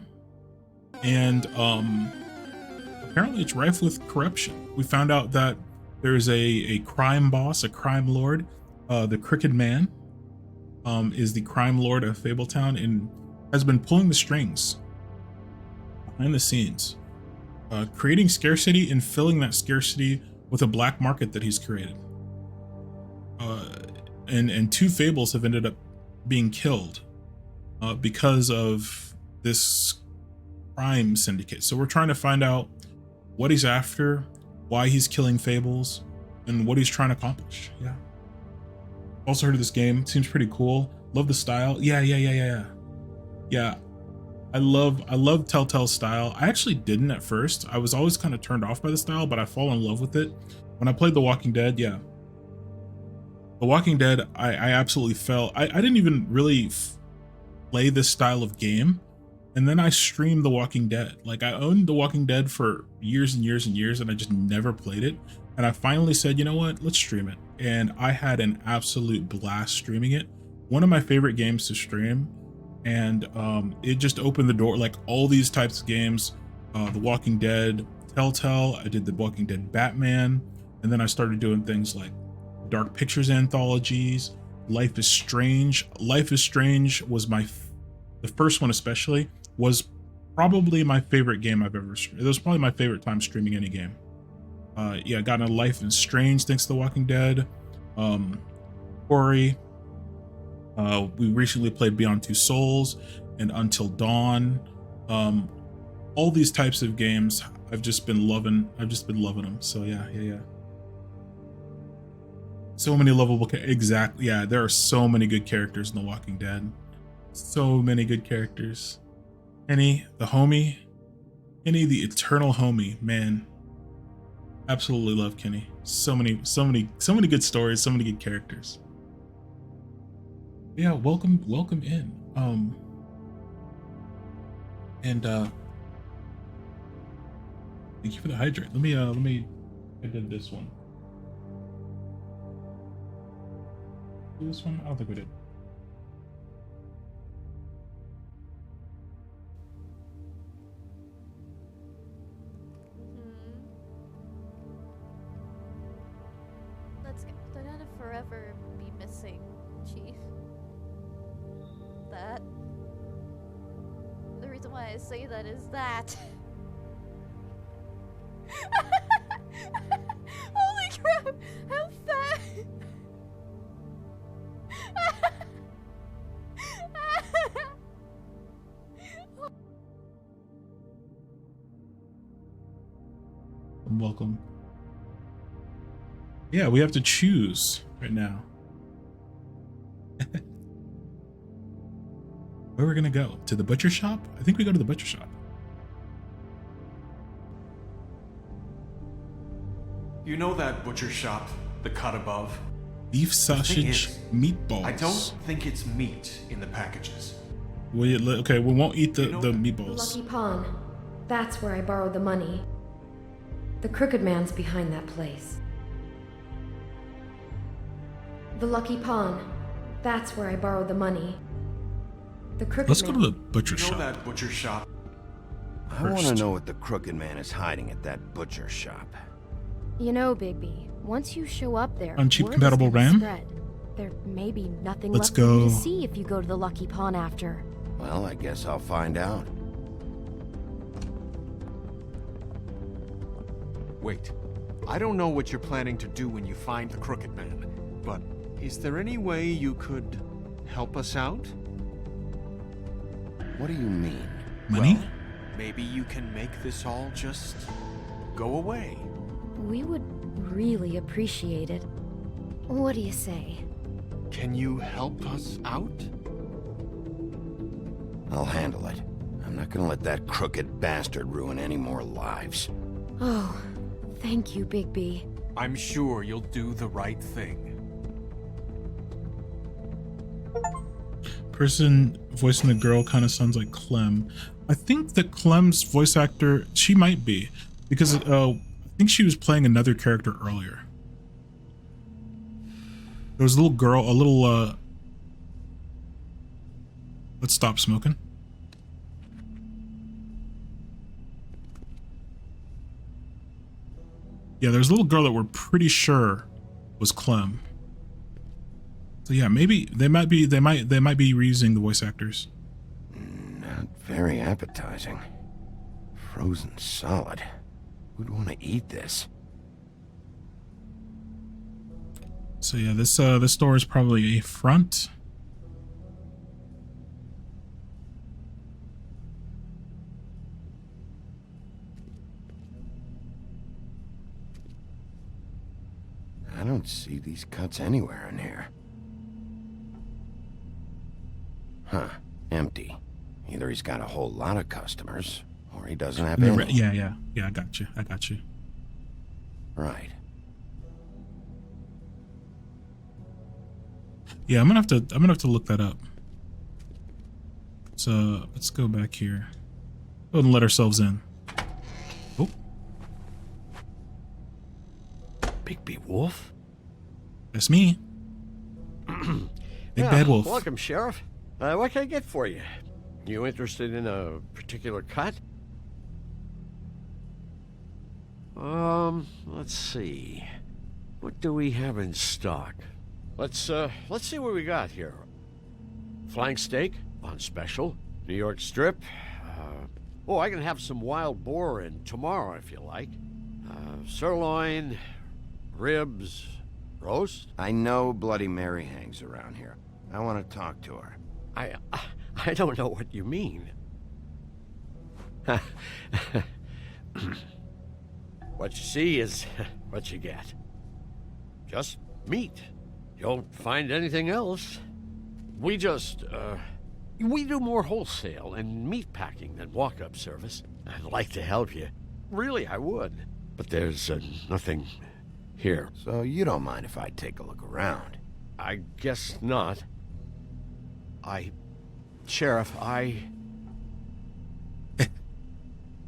and apparently it's rife with corruption. We found out that there's a crime boss, a crime lord, the Crooked Man, is the crime lord of Fabletown and has been pulling the strings behind the scenes, creating scarcity and filling that scarcity with a black market that he's created. And 2 fables have ended up being killed because of this crime syndicate. So we're trying to find out what he's after, why he's killing fables, and what he's trying to accomplish. Yeah. Also heard of this game. Seems pretty cool. Love the style. Yeah. I love Telltale's style. I actually didn't at first. I was always kind of turned off by the style, but I fall in love with it. When I played The Walking Dead, yeah. The Walking Dead, I absolutely fell. I didn't even really play this style of game. And then I streamed The Walking Dead. Like, I owned The Walking Dead for years and years and years, and I just never played it. And I finally said, you know what, let's stream it. And I had an absolute blast streaming it. One of my favorite games to stream. And it just opened the door, like all these types of games, The Walking Dead, Telltale, I did The Walking Dead Batman, and then I started doing things like Dark Pictures anthologies, Life is Strange. Life is Strange was the first one especially, was probably my favorite game I've ever streamed. It was probably my favorite time streaming any game. Yeah, got into Life is Strange thanks to The Walking Dead. Quarry. We recently played Beyond Two Souls and Until Dawn. All these types of games I've just been loving them. So yeah. So many lovable exactly. Yeah, there are so many good characters in The Walking Dead. So many good characters. Kenny, the homie. Kenny, the eternal homie, man. Absolutely love Kenny. So many good stories, so many good characters. Yeah, welcome in. Thank you for the hydrate. Let me I did this one. This one? I don't think we did. They're gonna forever be missing, Chief. That. The reason why I say that is that. Holy crap! How fast! Welcome. Yeah, we have to choose right now. Where we're gonna go? To the butcher shop? I think we go to the butcher shop. You know that butcher shop, the cut above? Beef sausage meatballs. I don't think it's meat in the packages. Okay, we won't eat the meatballs. Lucky Pawn. That's where I borrowed the money. The Crooked Man's behind that place. The Lucky Pawn. That's where I borrowed the money. The Crooked Let's Man. go to the butcher shop. That butcher shop. I want to know what the Crooked Man is hiding at that butcher shop. You know, Bigby, once you show up there, On cheap word compatible is gonna RAM? spread. There may be nothing Let's left for you go. to see if you go to the Lucky Pawn after. Well, I guess I'll find out. Wait. I don't know what you're planning to do when you find the Crooked Man, but is there any way you could help us out? What do you mean? Money? Well, maybe you can make this all just go away. We would really appreciate it. What do you say? Can you help us out? I'll handle it. I'm not gonna let that crooked bastard ruin any more lives. Oh, thank you, Bigby. I'm sure you'll do the right thing. Person voicing the girl kind of sounds like Clem. I think that Clem's voice actor, she might be, because I think she was playing another character earlier. There was a little girl, a little let's stop smoking. Yeah, there's a little girl that we're pretty sure was Clem. So yeah, maybe they might be reusing the voice actors. Not very appetizing. Frozen solid. Who'd want to eat this? So yeah, this door is probably a front. I don't see these cuts anywhere in here. Huh. Empty. Either he's got a whole lot of customers, or he doesn't have any. Yeah, I got you. Right. Yeah, I'm gonna have to look that up. So let's go back here. Go ahead and let ourselves in. Oh, Bigby Wolf? that's me. Big Bad Wolf. Welcome, Sheriff. What can I get for you? You interested in a particular cut? Let's see. What do we have in stock? Let's see what we got here. Flank steak on special. New York strip. Oh, I can have some wild boar in tomorrow if you like. Sirloin, ribs, roast. I know Bloody Mary hangs around here. I want to talk to her. I don't know what you mean. What you see is what you get. Just meat. You don't find anything else. We just, we do more wholesale and meat packing than walk-up service. I'd like to help you. Really, I would. But there's nothing here. So you don't mind if I take a look around? I guess not. Sheriff,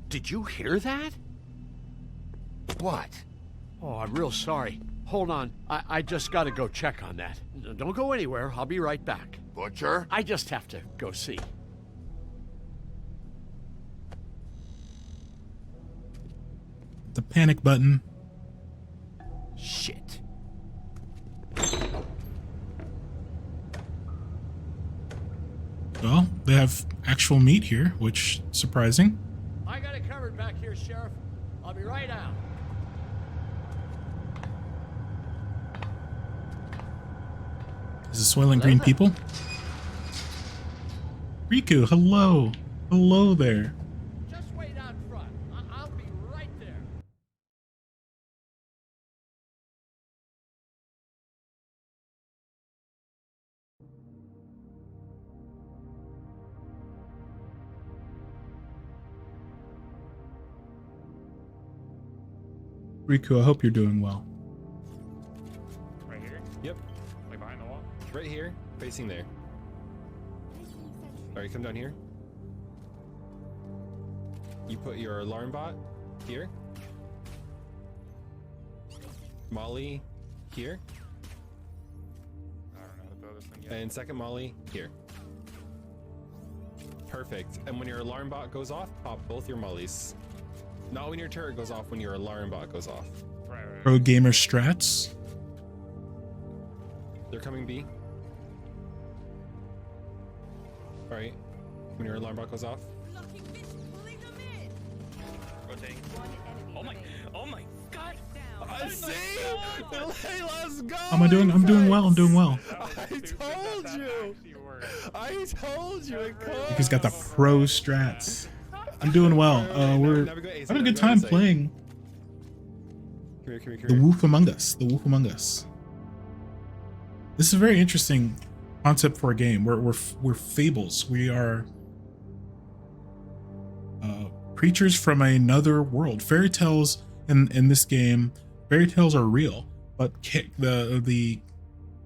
Did you hear that? What? Oh, I'm real sorry. Hold on. I just gotta go check on that. Don't go anywhere. I'll be right back. Butcher? I just have to go see. The panic button. Shit. Well, they have actual meat here, which is surprising. I got it covered back here, Sheriff. I'll be right out. Is it Soylent Green people? Riku, hello. Hello there. Just wait out front. I'll be right there. Riku, I hope you're doing well. Right here? Yep. Like behind the wall? Right here, facing there. Alright, come down here. You put your alarm bot here. Molly here. I don't know the other thing yet. And second Molly here. Perfect. And when your alarm bot goes off, pop both your Mollys. Not when your turret goes off, when your alarm bot goes off. Right. Pro gamer strats. They're coming B. Alright. When your alarm bot goes off. Rotating. Oh my god! I see! Hey, let's go! How am I doing? I'm doing well. I'm doing well. I told you! I told you it could! He's got the pro strats. I'm doing well. We're having a good time playing The Wolf Among Us. The Wolf Among Us. This is a very interesting concept for a game. We're fables. We are creatures from another world. Fairy tales in this game. Fairy tales are real, but the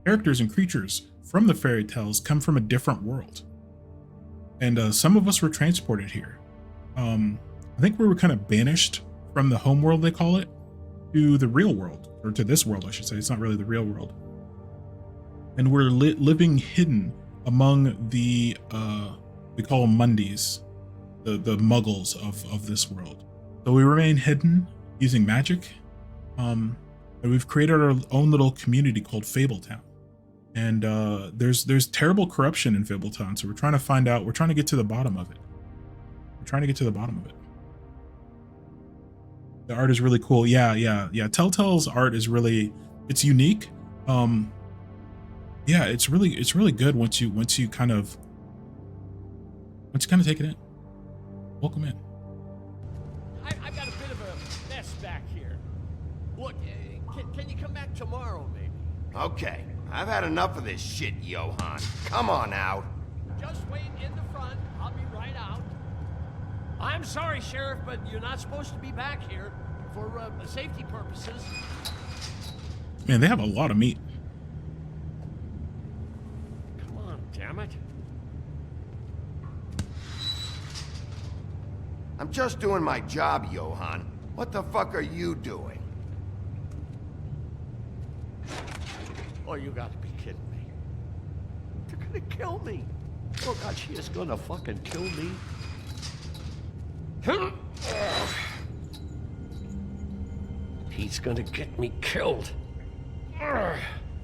characters and creatures from the fairy tales come from a different world, and some of us were transported here. I think we were kind of banished from the home world, they call it, to the real world, or to this world, I should say. It's not really the real world. and we're living hidden among the we call them Mundies, the muggles of this world. So we remain hidden using magic, and we've created our own little community called Fabletown. And there's terrible corruption in Fabletown, so we're trying to find out. We're trying to get to the bottom of it. The art is really cool. Yeah. Telltale's art is really, it's unique. Yeah, it's really good once you kind of take it in. Welcome in. I've got a bit of a mess back here. Look, can you come back tomorrow, maybe? Okay, I've had enough of this shit, Johann. Come on out. Just wait in the front. I'll be right out. I'm sorry, Sheriff, but you're not supposed to be back here for safety purposes. Man, they have a lot of meat. Come on, damn it. I'm just doing my job, Johann. What the fuck are you doing? Oh, you gotta be kidding me. They're gonna kill me. Oh, God, she is gonna fucking kill me. He's gonna get me killed.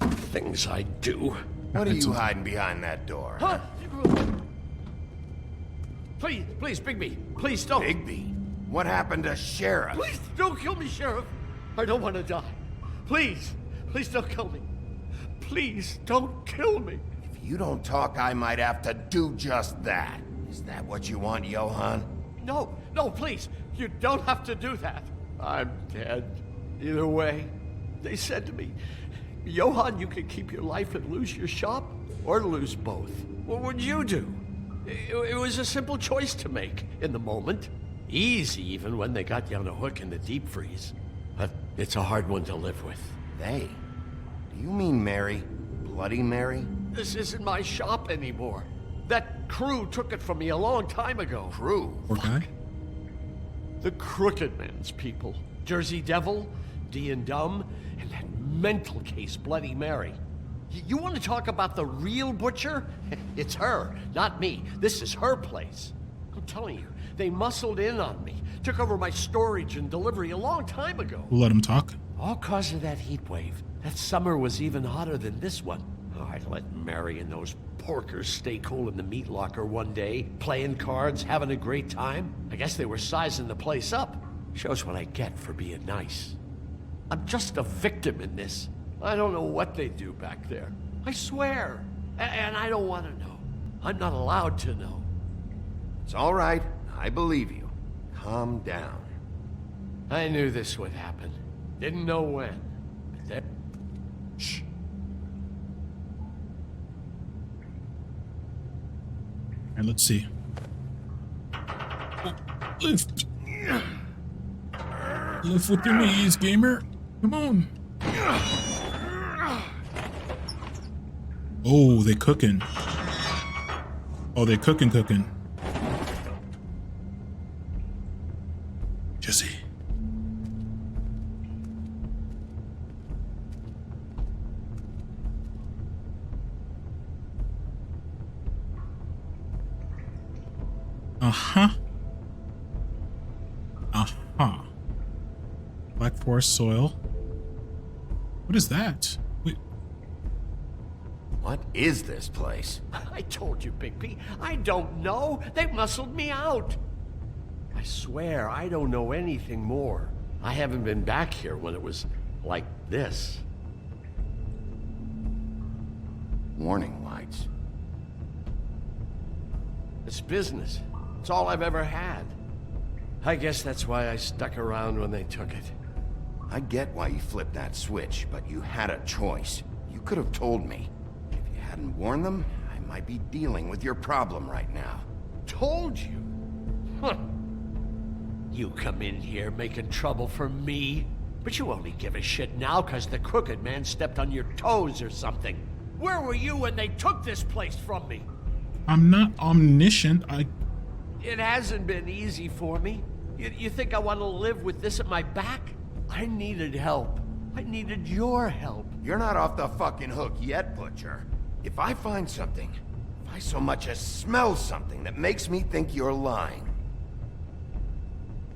Things I do. What are you hiding behind that door? Huh? Please, Bigby, please don't. Bigby? What happened to Sheriff? Please don't kill me, Sheriff. I don't want to die. Please don't kill me. Please don't kill me. If you don't talk, I might have to do just that. Is that what you want, Johann? No, please. You don't have to do that. I'm dead. Either way. They said to me, Johann, you can keep your life and lose your shop, or lose both. What would you do? It was a simple choice to make in the moment. Easy even when they got you on a hook in the deep freeze. But it's a hard one to live with. They? Do you mean Mary? Bloody Mary? This isn't my shop anymore. That crew took it from me a long time ago. Crew? Poor guy. The Crooked Man's people. Jersey Devil, D and Dumb, and that mental case, Bloody Mary. You want to talk about the real butcher? It's her, not me. This is her place. I'm telling you, they muscled in on me. Took over my storage and delivery a long time ago. We'll let him talk. All cause of that heat wave. That summer was even hotter than this one. Oh, I let Mary and those porkers stay cool in the meat locker one day, playing cards, having a great time. I guess they were sizing the place up. Shows what I get for being nice. I'm just a victim in this. I don't know what they do back there. I swear. And I don't want to know. I'm not allowed to know. It's all right. I believe you. Calm down. I knew this would happen. Didn't know when. But there... Shh. And let's see. Lift. Lift with your knees, gamer. Come on. Oh, they cooking. Oh, they cooking. Jesse. Black forest soil. What is that? Wait. What is this place? I told you, Bigby. I don't know. They muscled me out. I swear, I don't know anything more. I haven't been back here when it was like this. Warning lights. It's business. It's all I've ever had. I guess that's why I stuck around when they took it. I get why you flipped that switch, but you had a choice. You could have told me. If you hadn't warned them, I might be dealing with your problem right now. Told you? Huh. You come in here making trouble for me, but you only give a shit now because the Crooked Man stepped on your toes or something. Where were you when they took this place from me? I'm not omniscient. It hasn't been easy for me. You think I want to live with this at my back? I needed help. I needed your help. You're not off the fucking hook yet, Butcher. If I find something, if I so much as smell something that makes me think you're lying.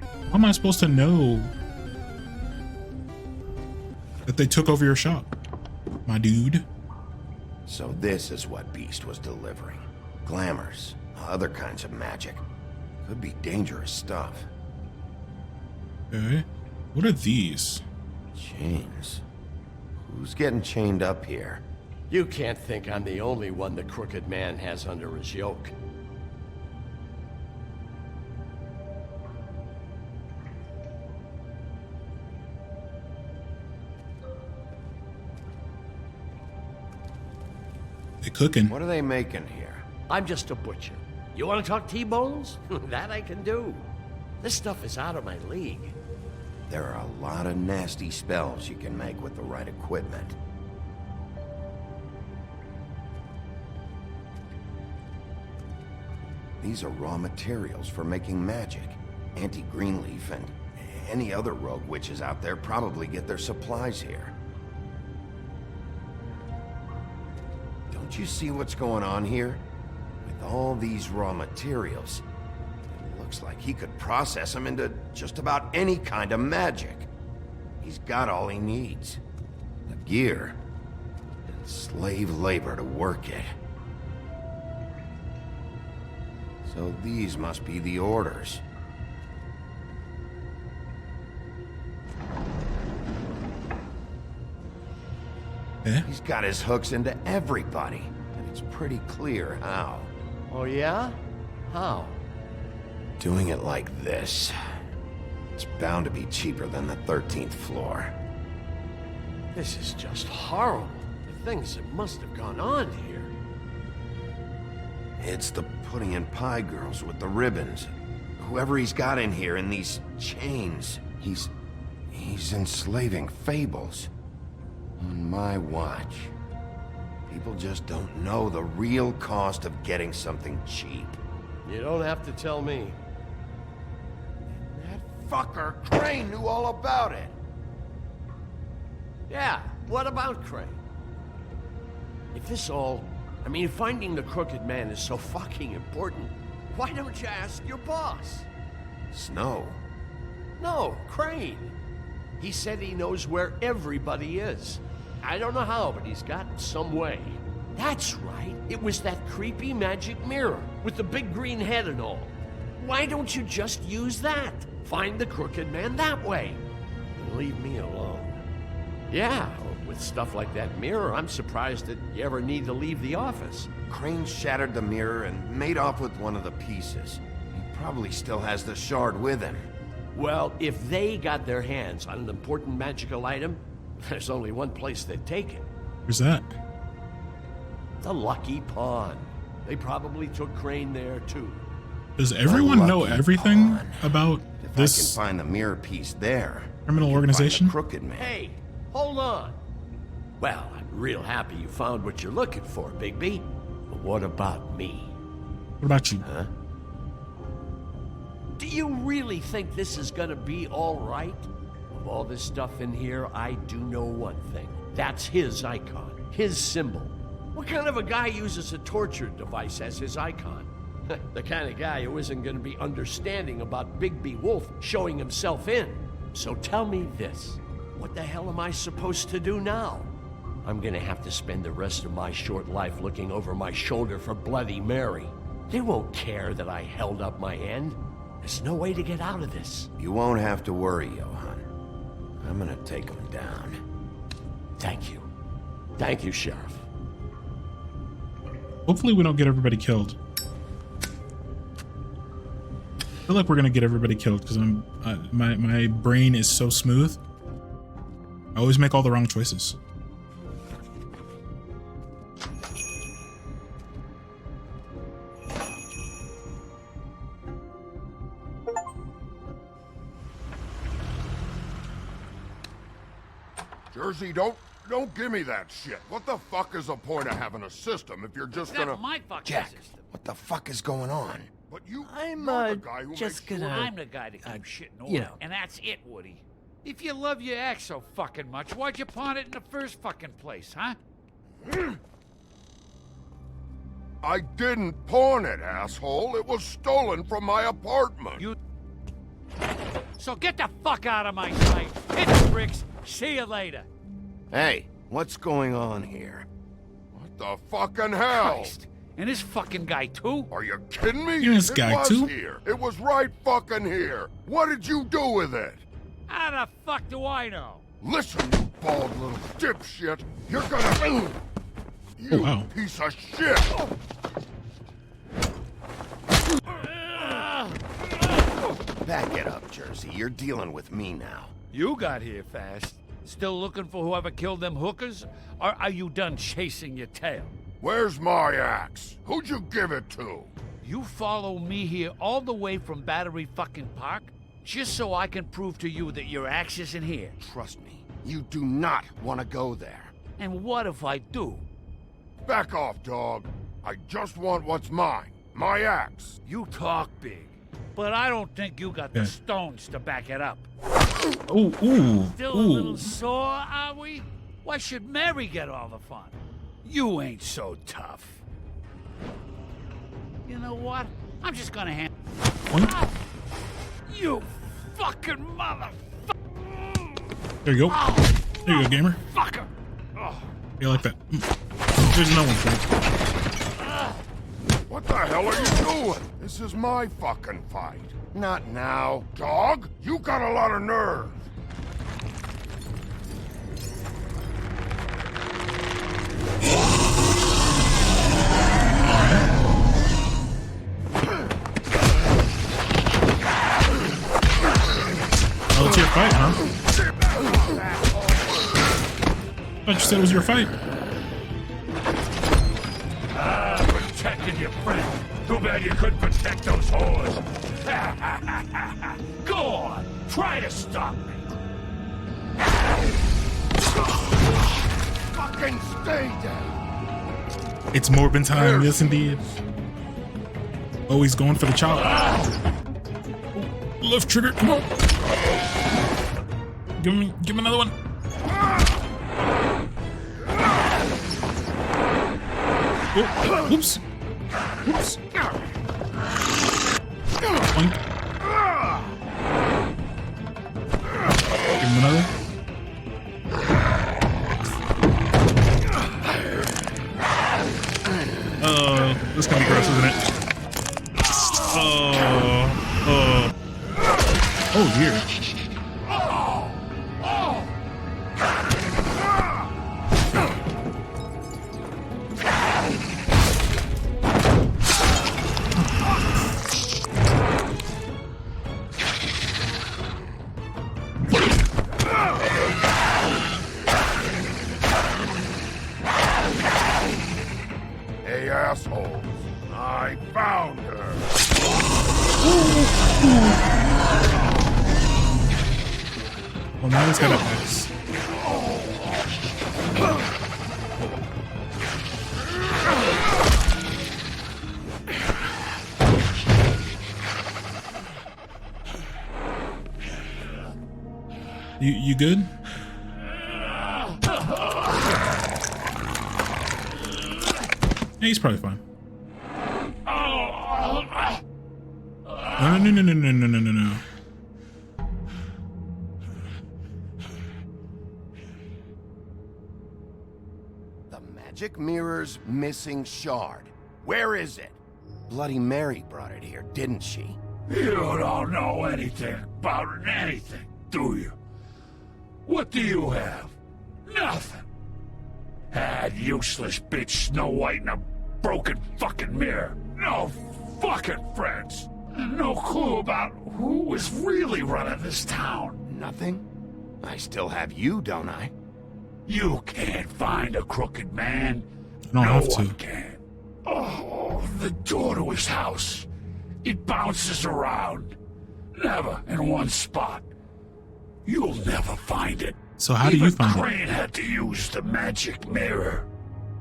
How am I supposed to know that they took over your shop, my dude? So this is what Beast was delivering. Glamours, other kinds of magic. Could be dangerous stuff. Okay. What are these? Chains. Who's getting chained up here? You can't think I'm the only one the Crooked Man has under his yoke. They cooking. What are they making here? I'm just a butcher. You want to talk T-bones? That I can do. This stuff is out of my league. There are a lot of nasty spells you can make with the right equipment. These are raw materials for making magic. Auntie Greenleaf and any other rogue witches out there probably get their supplies here. Don't you see what's going on here? With all these raw materials, it looks like he could process them into just about any kind of magic. He's got all he needs. The gear and slave labor to work it. So these must be the orders. Eh? He's got his hooks into everybody, and it's pretty clear how. Oh yeah? How? Doing it like this. It's bound to be cheaper than the 13th floor. This is just horrible. The things that must have gone on here. It's the putting in pie girls with the ribbons. Whoever he's got in here in these chains, he's enslaving fables. On my watch. People just don't know the real cost of getting something cheap. You don't have to tell me. That fucker Crane knew all about it. Yeah, what about Crane? If this all... I mean, finding the Crooked Man is so fucking important, why don't you ask your boss? Snow? No, Crane. He said he knows where everybody is. I don't know how, but he's got some way. That's right. It was that creepy magic mirror with the big green head and all. Why don't you just use that? Find the Crooked Man that way. And leave me alone. Yeah, with stuff like that mirror, I'm surprised that you ever need to leave the office. Crane shattered the mirror and made off with one of the pieces. He probably still has the shard with him. Well, if they got their hands on an important magical item, there's only one place they'd take it. Where's that? The Lucky Pawn. They probably took Crane there, too. Does everyone know everything about If this I can find the mirror piece there, criminal organization? the Crooked Man. Hey, hold on. Well, I'm real happy you found what you're looking for, Bigby. But what about me? What about you? Huh? Do you really think this is gonna be all right? Of all this stuff in here, I do know one thing. That's his icon, his symbol. What kind of a guy uses a torture device as his icon? The kind of guy who isn't gonna be understanding about Bigby Wolf showing himself in. So tell me this. What the hell am I supposed to do now? I'm gonna have to spend the rest of my short life looking over my shoulder for Bloody Mary. They won't care that I held up my end. There's no way to get out of this. You won't have to worry, Johan. I'm gonna take him down. Thank you. Thank you, Sheriff. Hopefully we don't get everybody killed. I feel like we're gonna get everybody killed because my brain is so smooth. I always make all the wrong choices. Jersey, don't give me that shit. What the fuck is the point of having a system if you're just gonna... my fucking Jack, system. what the fuck is going on? But you... I'm you're the guy who just makes gonna. sure- I'm the guy that keeps shit in order, you know. and that's it, Woody. If you love your ex so fucking much, why'd you pawn it in the first fucking place, huh? I didn't pawn it, asshole. It was stolen from my apartment. So get the fuck out of my sight. Hit the bricks. See you later. Hey, what's going on here? What the fucking hell? Christ. And this fucking guy, too? Are you kidding me? This guy, it was too? Here. It was right fucking here. What did you do with it? How the fuck do I know? Listen, you bald little dipshit. You're gonna... You wow. piece of shit! Back it up, Jersey. You're dealing with me now. You got here fast. Still looking for whoever killed them hookers? Or are you done chasing your tail? Where's my axe? Who'd you give it to? You follow me here all the way from Battery fucking Park? Just so I can prove to you that your axe isn't here. Trust me, you do not want to go there. And what if I do? Back off, dog. I just want what's mine. My axe. You talk big, but I don't think you got the stones to back it up. Ooh, ooh, Still a little sore, are we? Why should Mary get all the fun? You ain't so tough. You know what? I'm just gonna hand... Ah, you fucking mother... There you go. There you go, gamer. Fucker! Oh. You like that? There's no one for it. What the hell are you doing? This is my fucking fight. Not now. Dog, you got a lot of nerve. Oh, it's your fight, huh? I thought you said it was your fight. Protecting your friend. Too bad you couldn't protect those whores. Go on, try to stop me. Fucking stay down. It's Morbin time, yes indeed. Oh, he's going for the chop. Left trigger, come on. Give me another one. Oh, oops. Oops. Boink. Give him another. This is gonna be gross, isn't it? Oh dear. Hey, assholes. I found her. Well, now he's got an axe. You good? Yeah, he's probably fine. No. The magic mirror's missing shard. Where is it? Bloody Mary brought it here, didn't she? You don't know anything about anything, do you? What do you have? Nothing. That useless bitch Snow White in a broken fucking mirror. No fucking friends. And no clue about who was really running this town. Nothing? I still have you, don't I? You can't find a crooked man. I don't have to. No one can. Oh, the door to his house. It bounces around. Never in one spot. You'll never find it. So how do you find it? Crane had to use the magic mirror.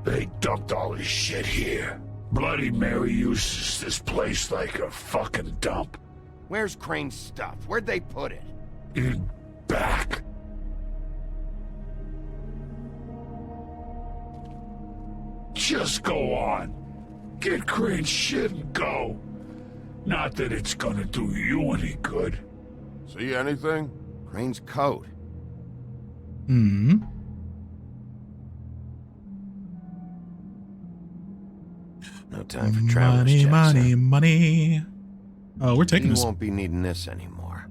They dumped all his shit here. Bloody Mary uses this place like a fucking dump. Where's Crane's stuff? Where'd they put it? In back. Just go on. Get Crane's shit and go. Not that it's gonna do you any good. See anything? Crane's coat. Hmm. No time for travelers' Money, checks, money, huh? money. Oh, we're taking You this. won't be needing this anymore.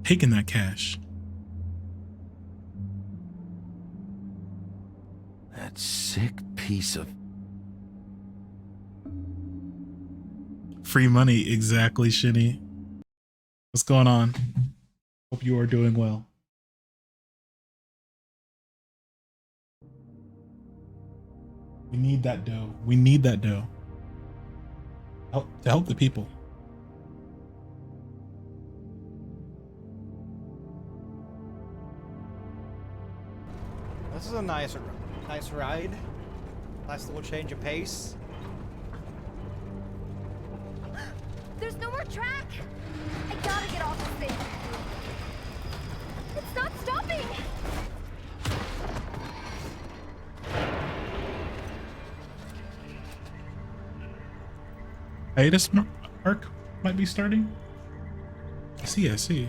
Taking that cash. That sick piece of... Free money, exactly, Shinny. What's going on? Hope you are doing well. We need that dough. We need that dough. To help the people. This is a nice ride. Nice little change of pace. There's no more track! I gotta get off this thing! It's not stopping! Hiatus arc might be starting. I see.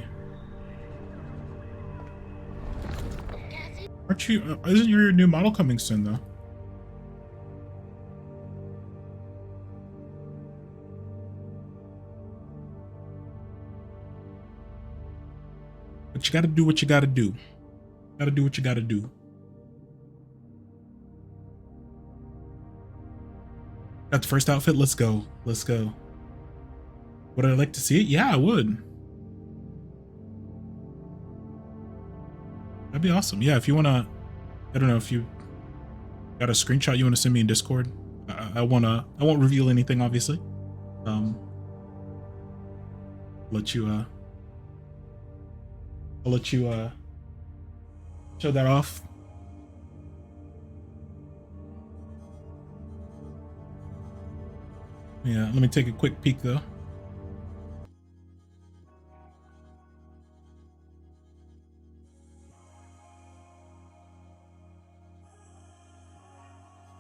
Aren't you? Isn't your new model coming soon though? But you gotta do what you gotta do. Gotta do what you gotta do. Got the first outfit? Let's go. Let's go. Would I like to see it? Yeah, I would. That'd be awesome. Yeah, if you wanna, I don't know if you got a screenshot you wanna send me in Discord. I won't reveal anything, obviously. I'll let you show that off. Yeah, let me take a quick peek though.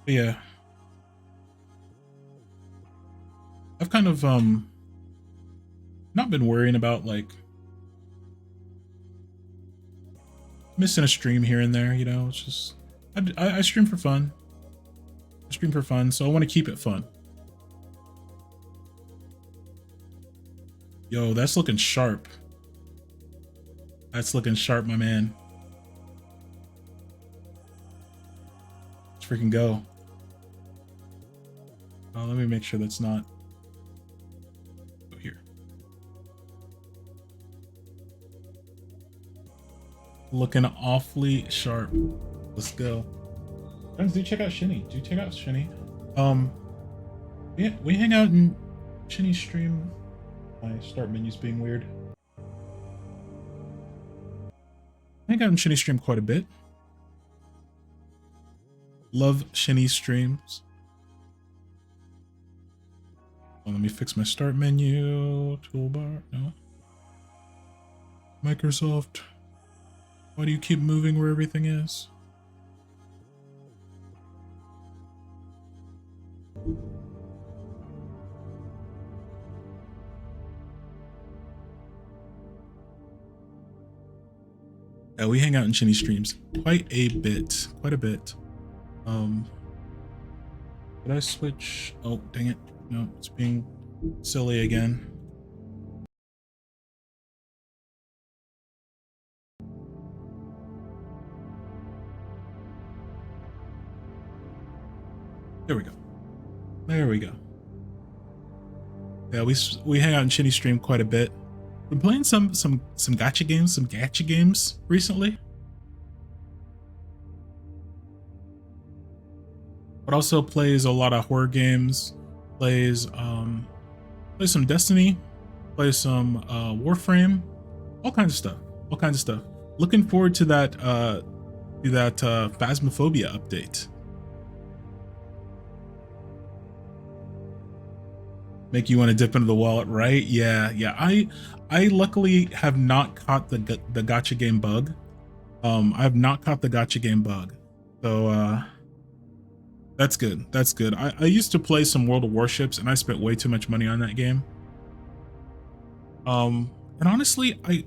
But yeah. I've kind of not been worrying about like missing a stream here and there, you know. It's just I stream for fun. I stream for fun, so I want to keep it fun. Yo, that's looking sharp. That's looking sharp, my man. Let's freaking go. Oh, let me make sure that's not. Go here. Looking awfully sharp. Let's go. Friends, do check out Shinny. Do check out Shinny. Yeah, we hang out in Shinny's stream. My start menu's being weird. I hang out in Shinny's stream quite a bit. Love Shinny streams. Well, let me fix my start menu. Toolbar. No. Microsoft. Why do you keep moving where everything is? Yeah, we hang out in Shinny streams quite a bit. Did I switch? Oh, dang it. No, it's being silly again. There we go. There we go. Yeah, we hang out in Shinny stream quite a bit. Been playing some gacha games recently. But also plays a lot of horror games. Plays some Destiny. Plays some Warframe. All kinds of stuff. Looking forward to that Phasmophobia update. Make you want to dip into the wallet, right? Yeah. I luckily have not caught the gacha game bug. I have not caught the gacha game bug. So that's good. That's good. I used to play some World of Warships and I spent way too much money on that game. And honestly, I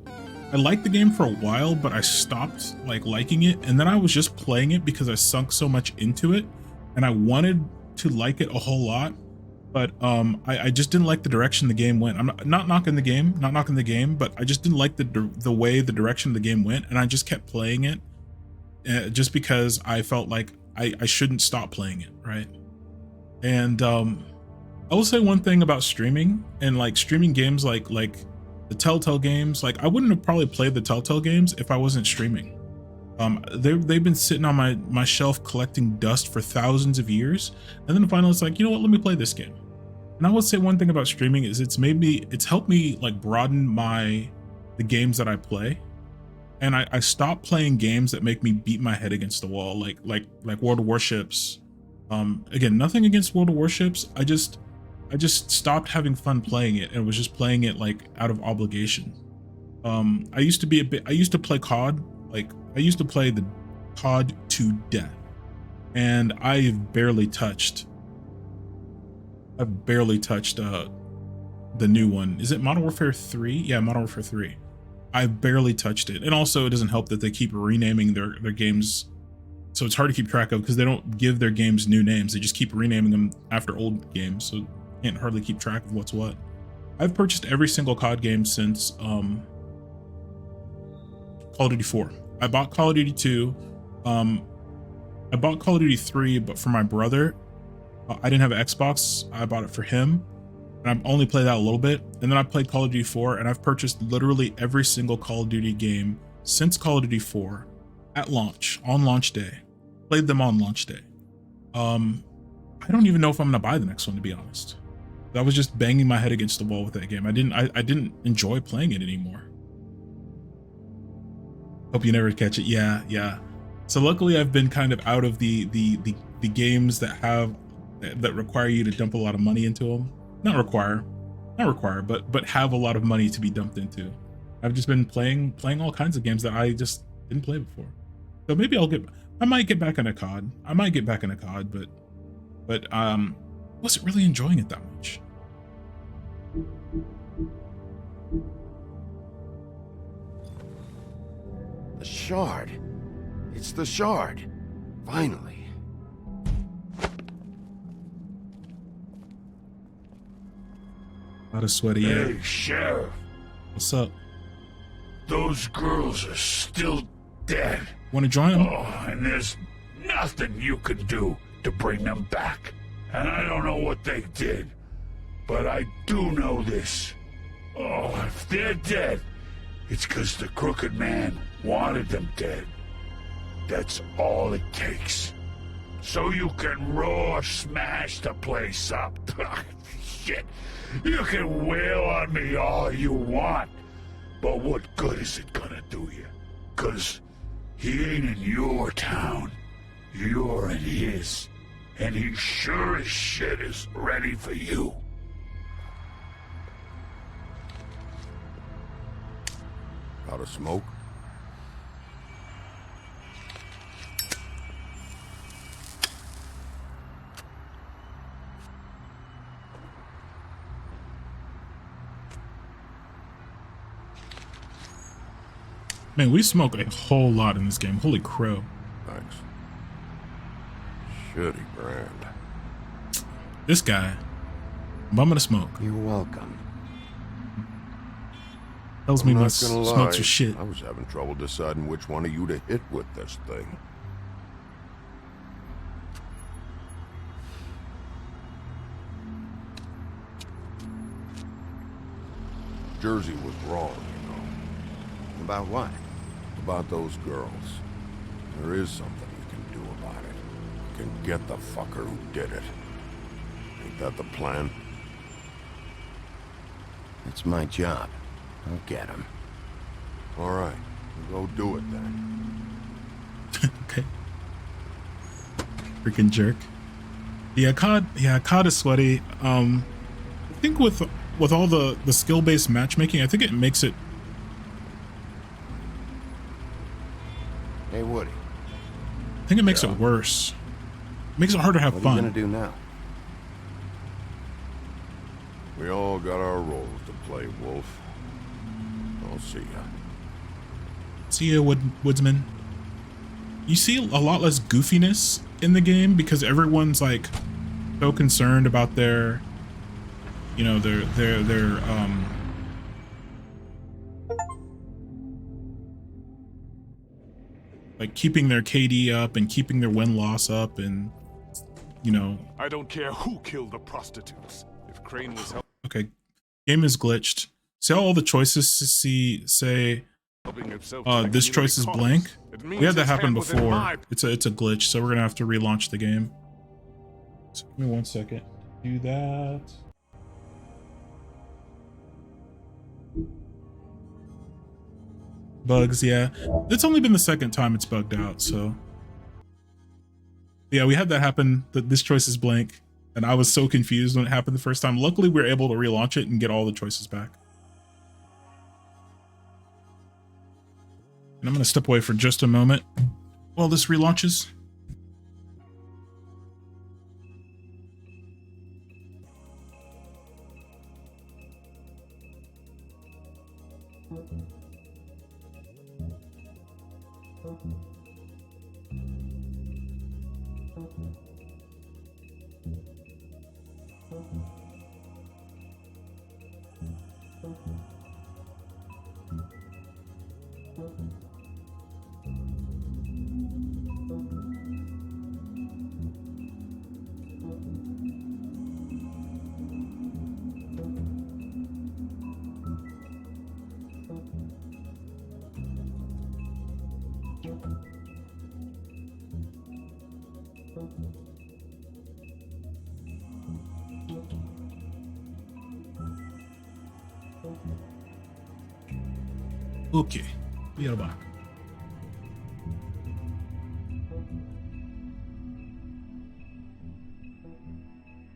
liked the game for a while, but I stopped like liking it, and then I was just playing it because I sunk so much into it and I wanted to like it a whole lot, but I just didn't like the direction the game went. I'm not knocking the game, but I just didn't like the way the direction the game went, and I just kept playing it just because I felt like I shouldn't stop playing it, right? And I will say one thing about streaming and like streaming games like the Telltale games, like I wouldn't have probably played the Telltale games if I wasn't streaming. They've been sitting on my shelf collecting dust for thousands of years, and then finally it's like, you know what, let me play this game. And I would say one thing about streaming is it's helped me like broaden the games that I play, and I stopped playing games that make me beat my head against the wall, like World of Warships. Again, nothing against World of Warships. I just stopped having fun playing it and was just playing it like out of obligation. I used to play COD. Like I used to play the COD to death, and I've barely touched the new one. Is it Modern Warfare 3? Yeah, Modern Warfare 3. I've barely touched it. And also it doesn't help that they keep renaming their games, so it's hard to keep track of because they don't give their games new names. They just keep renaming them after old games, so can't hardly keep track of what's what. I've purchased every single COD game since Call of Duty 4. I bought Call of Duty 2. I bought Call of Duty 3, but for my brother. I didn't have an Xbox. I bought it for him, and I've only played that a little bit. And then I played Call of Duty 4, and I've purchased literally every single Call of Duty game since Call of Duty 4 at launch, on launch day. Played them on launch day. I don't even know if I'm gonna buy the next one, to be honest. I was just banging my head against the wall with that game. I didn't enjoy playing it anymore. Hope you never catch it. Yeah. So luckily I've been kind of out of the games that require you to dump a lot of money into them. Not require, but have a lot of money to be dumped into. I've just been playing all kinds of games that I just didn't play before. So maybe I might get back into COD. But wasn't really enjoying it that much. The shard. It's the shard. Finally. A lot of sweaty air. Hey, Sheriff. What's up? Those girls are still dead. Want to join them? Oh, and there's nothing you can do to bring them back. And I don't know what they did, but I do know this. Oh, if they're dead, it's because the Crooked Man wanted them dead. That's all it takes. So you can raw smash the place up. Shit, you can wail on me all you want, but what good is it gonna do you? 'Cause he ain't in your town, you're in his. And he sure as shit is ready for you. Got a smoke? Man, we smoke a whole lot in this game. Holy crow. Thanks. Shitty brand. This guy. Bumming a smoke. You're welcome. Tells me I'm my not gonna smokes lie, are shit. I was having trouble deciding which one of you to hit with this thing. Jersey was wrong, you know. About what? About those girls. There is something you can do about it. You can get the fucker who did it. Ain't that the plan? It's my job. I'll get him. All right, we'll go do it then. Okay. Freaking jerk. Yeah, COD is sweaty. I think with all the skill-based matchmaking, I think it makes it. Hey, Woody. I think it makes it worse. It makes it harder to have What fun. are you gonna do now? We all got our roles to play, Wolf. I'll see ya. See ya, Woodsman. You see a lot less goofiness in the game because everyone's like so concerned about their, you know, their like keeping their KD up and keeping their win-loss up, and you know. I don't care who killed the prostitutes. If Crane was helping Okay, game is glitched. See how all the choices say himself, this choice is blank? We had that happen before. It's a glitch, so we're gonna have to relaunch the game. So give me 1 second. Do that. Bugs, yeah. It's only been the second time it's bugged out, so. Yeah, we had that happen, that this choice is blank, and I was so confused when it happened the first time. Luckily, we were able to relaunch it and get all the choices back. And I'm going to step away for just a moment while this relaunches. Okay, we are back.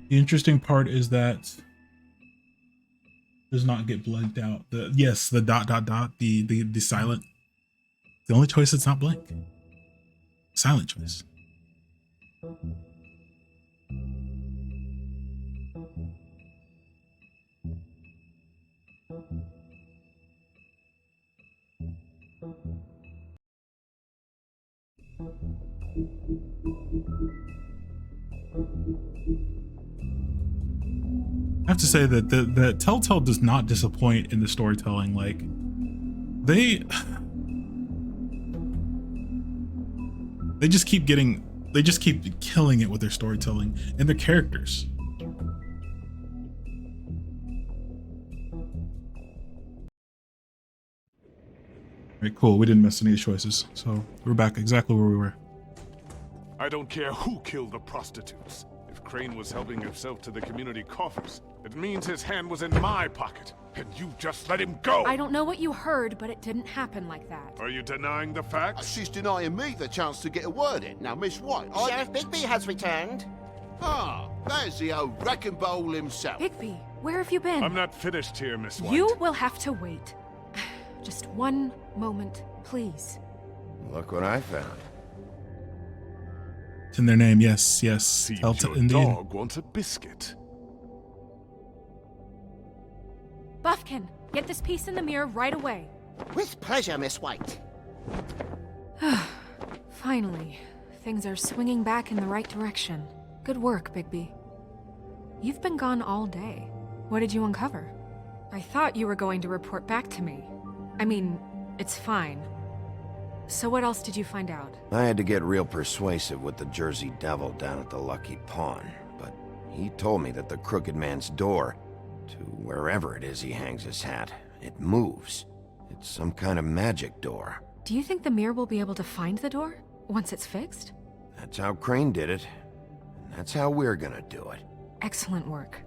The interesting part is that does not get blanked out. The the silent. The only choice that's not blank. Silent choice. I have to say that the Telltale does not disappoint in the storytelling. Like they just keep killing it with their storytelling and their characters. All right, cool. We didn't miss any choices, so we're back exactly where we were. I don't care who killed the prostitutes. If Crane was helping himself to the community coffers, it means his hand was in my pocket, and you just let him go! I don't know what you heard, but it didn't happen like that. Are you denying the facts? She's denying me the chance to get a word in. Now, Miss White, Sheriff Bigby has returned. Ah, there's the old wrecking ball himself. Bigby, where have you been? I'm not finished here, Miss White. You will have to wait. Just one moment, please. Look what I found. It's in their name, yes. Seems your Indeed. dog wants a biscuit. Buffkin, get this piece in the mirror right away. With pleasure, Miss White. Finally, things are swinging back in the right direction. Good work, Bigby. You've been gone all day. What did you uncover? I thought you were going to report back to me. I mean, it's fine. So what else did you find out? I had to get real persuasive with the Jersey Devil down at the Lucky Pawn, but he told me that the Crooked Man's door, to wherever it is he hangs his hat, it moves. It's some kind of magic door. Do you think the mirror will be able to find the door once it's fixed? That's how Crane did it, and that's how we're gonna do it. Excellent work.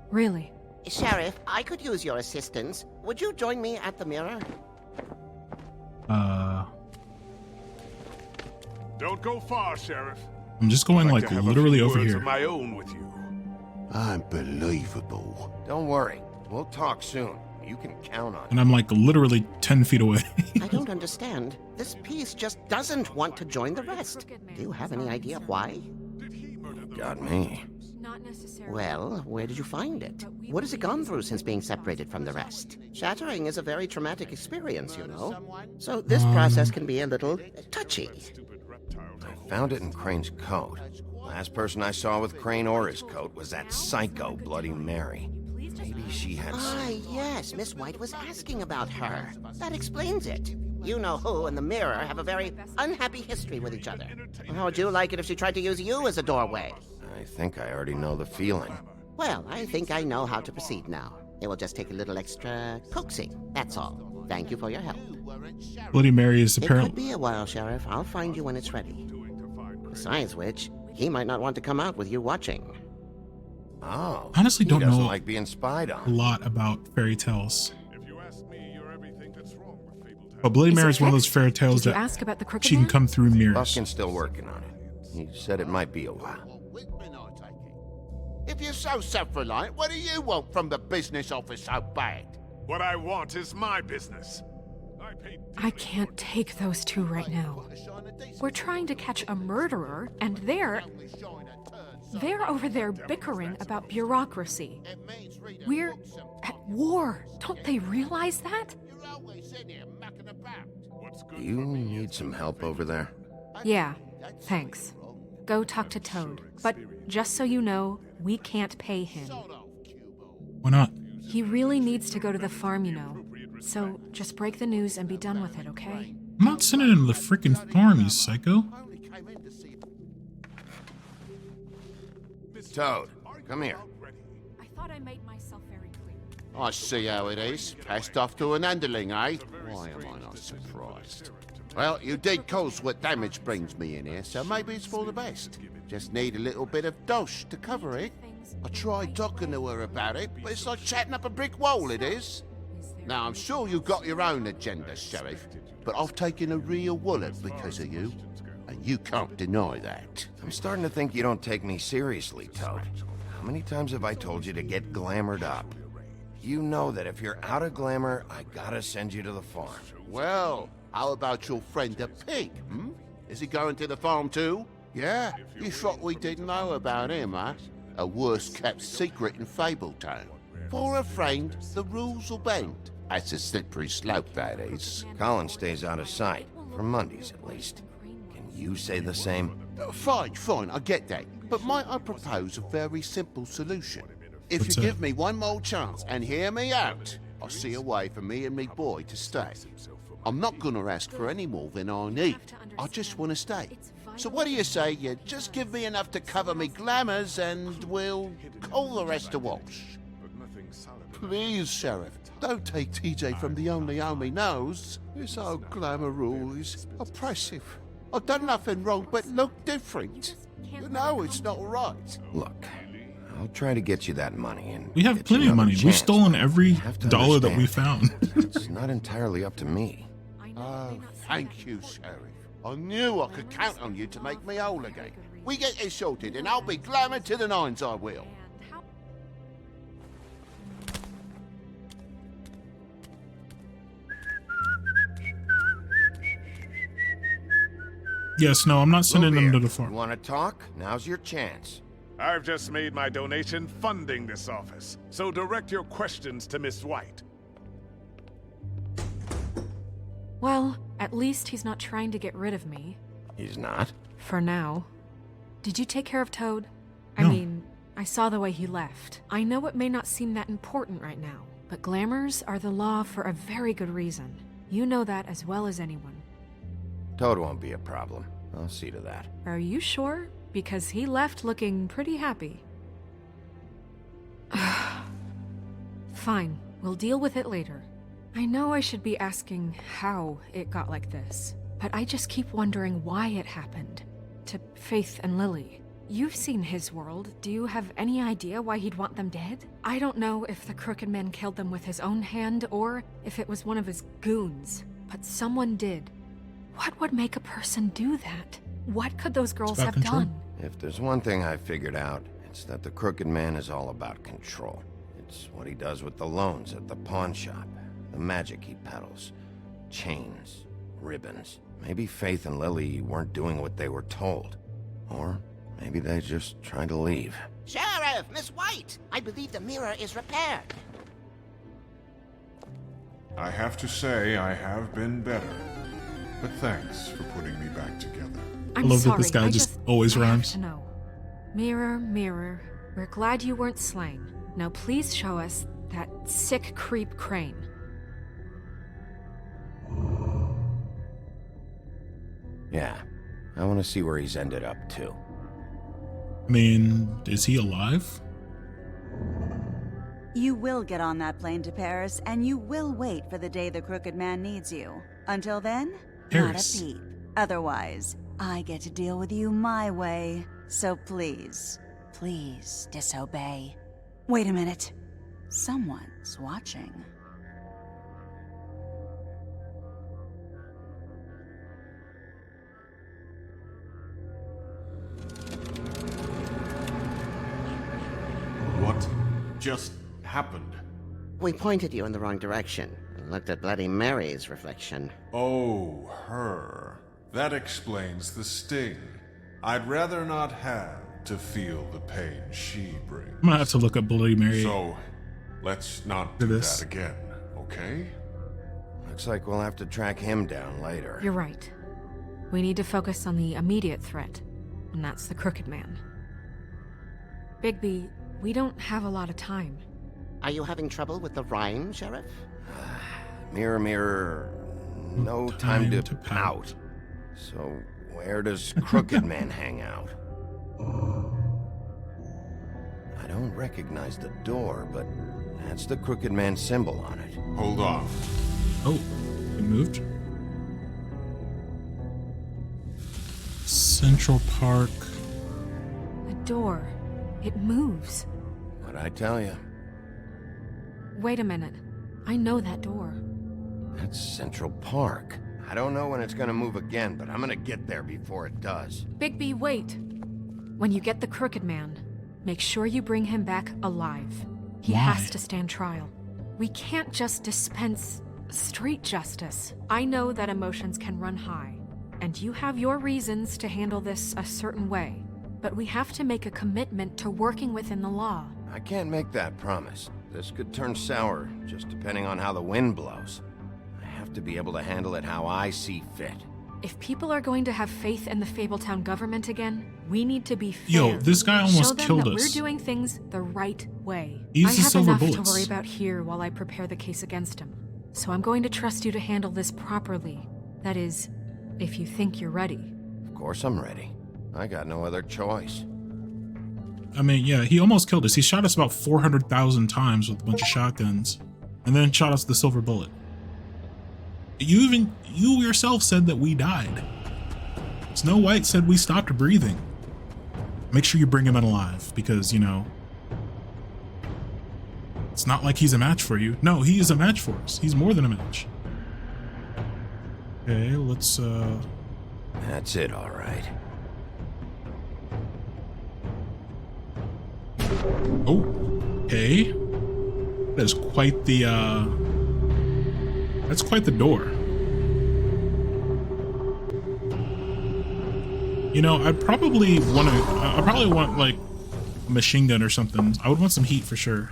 Really. Sheriff, I could use your assistance. Would you join me at the mirror? Don't go far, Sheriff. I'm just going I'd like to have a literally few over words here. of my own with you. Unbelievable. Don't worry. We'll talk soon. You can count on it. And I'm like literally 10 feet away. I don't understand. This piece just doesn't want to join the rest. Do you have any idea why? Got me. Well, where did you find it? What has it gone through since being separated from the rest? Shattering is a very traumatic experience, you know. So this process can be a little touchy. I found it in Crane's coat. Last person I saw with Crane or his coat was that psycho Bloody Mary. Maybe she had Ah, yes, Miss White was asking about her. That explains it. You know who and the Mirror have a very unhappy history with each other. How would you like it if she tried to use you as a doorway? I think I already know the feeling. Well, I think I know how to proceed now. It will just take a little extra coaxing, that's all. Thank you for your help. Bloody Mary is It apparently. could be a while, Sheriff. I'll find you when it's ready. Besides which, he might not want to come out with you watching. Oh. Honestly, don't he doesn't know like being spied a on. lot about fairy tales. But Bloody Mary is one of those fairy tales Did you that ask about the Crooked she can Man? come through mirrors. Buskins still working on it. He said it might be a while. If you're so self-reliant, what do you want from the business office so bad? What I want is my business. I can't take those two right now. We're trying to catch a murderer, and they're over there bickering about bureaucracy. We're at war. Don't they realize that? Do you need some help over there? Yeah, thanks. Go talk to Toad. But just so you know, we can't pay him. Why not? He really needs to go to the farm, you know. So just break the news and be done with it, okay? I'm not sending him to the freaking farm, you psycho. Toad, come here. I thought I made myself very clear. I see how it is. Passed off to an underling, eh? Why am I not surprised? Well, you did cause what damage brings me in here, so maybe it's for the best. Just need a little bit of dosh to cover it. I tried talking to her about it, but it's like chatting up a brick wall, it is. Now, I'm sure you've got your own agenda, Sheriff, but I've taken a real wallet because of you, and you can't deny that. I'm starting to think you don't take me seriously, Toad. How many times have I told you to get glamored up? You know that if you're out of glamour, I gotta send you to the farm. Well, how about your friend the pig, hmm? Is he going to the farm too? Yeah? You thought we didn't know about him, huh? A worst-kept secret in Fabletown. For a friend, the rules will bend. That's a slippery slope, that is. Colin stays out of sight, for Mondays at least. Can you say the same? Fine, I get that. But might I propose a very simple solution? If What's you that? give me one more chance and hear me out, I'll see a way for me and me boy to stay. I'm not gonna ask for any more than I need. I just want to stay. So what do you say you just give me enough to cover me glamours and we'll call the rest a wash? Please, Sheriff, don't take TJ from the only home he knows. This old glamour rule is oppressive. I've done nothing wrong but look different. You know it's not right. Look, I'll try to get you that money and We have get plenty you of another money. We've chance, stolen but every you have to dollar that we understand, found. It's not entirely up to me. Oh, thank you, Sheriff. I knew I could count on you to make me whole again. We get this sorted and I'll be glamour to the nines, I will. Yes, no, I'm not sending them to the You farm. want to talk? Now's your chance. I've just made my donation funding this office, so direct your questions to Miss White. Well, at least he's not trying to get rid of me. He's not? For now. Did you take care of Toad? I No. mean, I saw the way he left. I know it may not seem that important right now, but glamours are the law for a very good reason. You know that as well as anyone. Toad won't be a problem. I'll see to that. Are you sure? Because he left looking pretty happy. Fine, we'll deal with it later. I know I should be asking how it got like this, but I just keep wondering why it happened. To Faith and Lily. You've seen his world. Do you have any idea why he'd want them dead? I don't know if the Crooked Man killed them with his own hand or if it was one of his goons, but someone did. What would make a person do that? What could those girls about have control. done? If there's one thing I figured out, It's that the Crooked Man is all about control. It's what he does with the loans at the pawn shop, the magic he peddles, chains, ribbons. Maybe Faith and Lily weren't doing what they were told. Or maybe they just tried to leave. Sheriff, Miss White! I believe the mirror is repaired. I have to say, I have been better. But thanks for putting me back together. I'm I love sorry, that this guy I just always I have rhymes. to know. Mirror, mirror, we're glad you weren't slain. Now please show us that sick creep Crane. Yeah, I want to see where he's ended up, too. I mean, is he alive? You will get on that plane to Paris, and you will wait for the day the Crooked Man needs you. Until then, Paris. not a peep. Otherwise, I get to deal with you my way. So please, please disobey. Wait a minute. Someone's watching. What just happened? We pointed you in the wrong direction and looked at Bloody Mary's reflection. Oh, her. That explains the sting. I'd rather not have to feel the pain she brings. I'm gonna have to look up Bloody Mary. So, let's not do that again, okay? Looks like we'll have to track him down later. You're right. We need to focus on the immediate threat, and that's the Crooked Man. Bigby, we don't have a lot of time. Are you having trouble with the rhyme, Sheriff? Mirror, mirror, no time to pout. So, where does Crooked Man hang out? I don't recognize the door, but that's the Crooked Man symbol on it. Hold on. Oh, it moved. Central Park. The door. It moves. What'd I tell you? Wait a minute. I know that door. That's Central Park. I don't know when it's gonna move again, but I'm gonna get there before it does. Bigby, wait. When you get the Crooked Man, make sure you bring him back alive. He Why? has to stand trial. We can't just dispense street justice. I know that emotions can run high, and you have your reasons to handle this a certain way, but we have to make a commitment to working within the law. I can't make that promise. This could turn sour, just depending on how the wind blows. I have to be able to handle it how I see fit. If people are going to have faith in the Fabletown government again, we need to be fair. Yo, this guy almost Show them killed that us. We're doing things the right way. He used I the have silver enough bullets. to worry about here while I prepare the case against him. So I'm going to trust you to handle this properly. That is, if you think you're ready. Of course I'm ready. I got no other choice. I mean, yeah, he almost killed us. He shot us about 400,000 times with a bunch of shotguns, and then shot us with the silver bullet. You yourself said that we died. Snow White said we stopped breathing. Make sure you bring him in alive, because, you know, it's not like he's a match for you. No, he is a match for us. He's more than a match. Okay, let's, That's it, all right. Oh, okay. That's quite the, that's quite the door. You know, I probably want like a machine gun or something. I would want some heat for sure.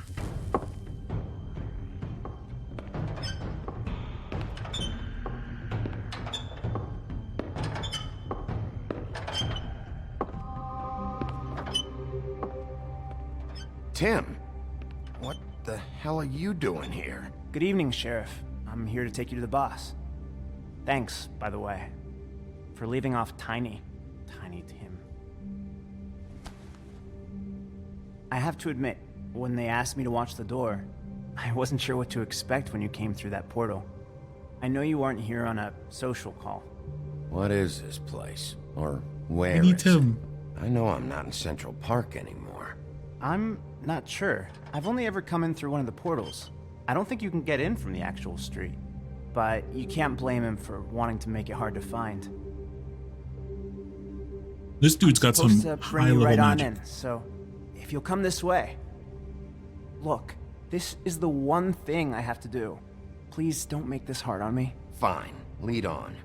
Tim, what the hell are you doing here? Good evening, Sheriff. I'm here to take you to the boss. Thanks, by the way, for leaving off Tiny Tim. I have to admit, when they asked me to watch the door, I wasn't sure what to expect when you came through that portal. I know you aren't here on a social call. What is this place? Or where I need is Tim. it? I know I'm not in Central Park anymore. I'm not sure. I've only ever come in through one of the portals. I don't think you can get in from the actual street. But you can't blame him for wanting to make it hard to find. This dude's got some Supposed to bring you high-level right on magic. in, so if if you'll come this way. Look, this is the one thing I have to do. Please don't make this hard on me. Fine. Lead on.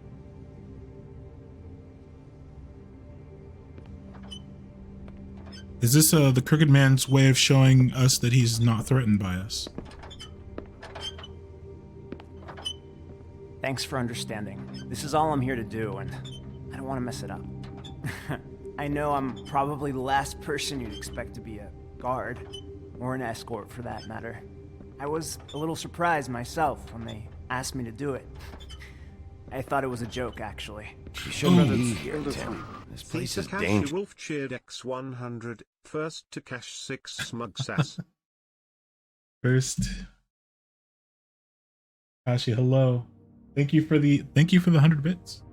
Is this the Crooked Man's way of showing us that he's not threatened by us? Thanks for understanding. This is all I'm here to do, and I don't want to mess it up. I know I'm probably the last person you'd expect to be a guard, or an escort for that matter. I was a little surprised myself when they asked me to do it. I thought it was a joke, actually. You shouldn't be here, Tim. This place is dangerous. Wolf cheered X100, first to cash 6 smug sass. First, Kashi, hello. Thank you for the 100 bits.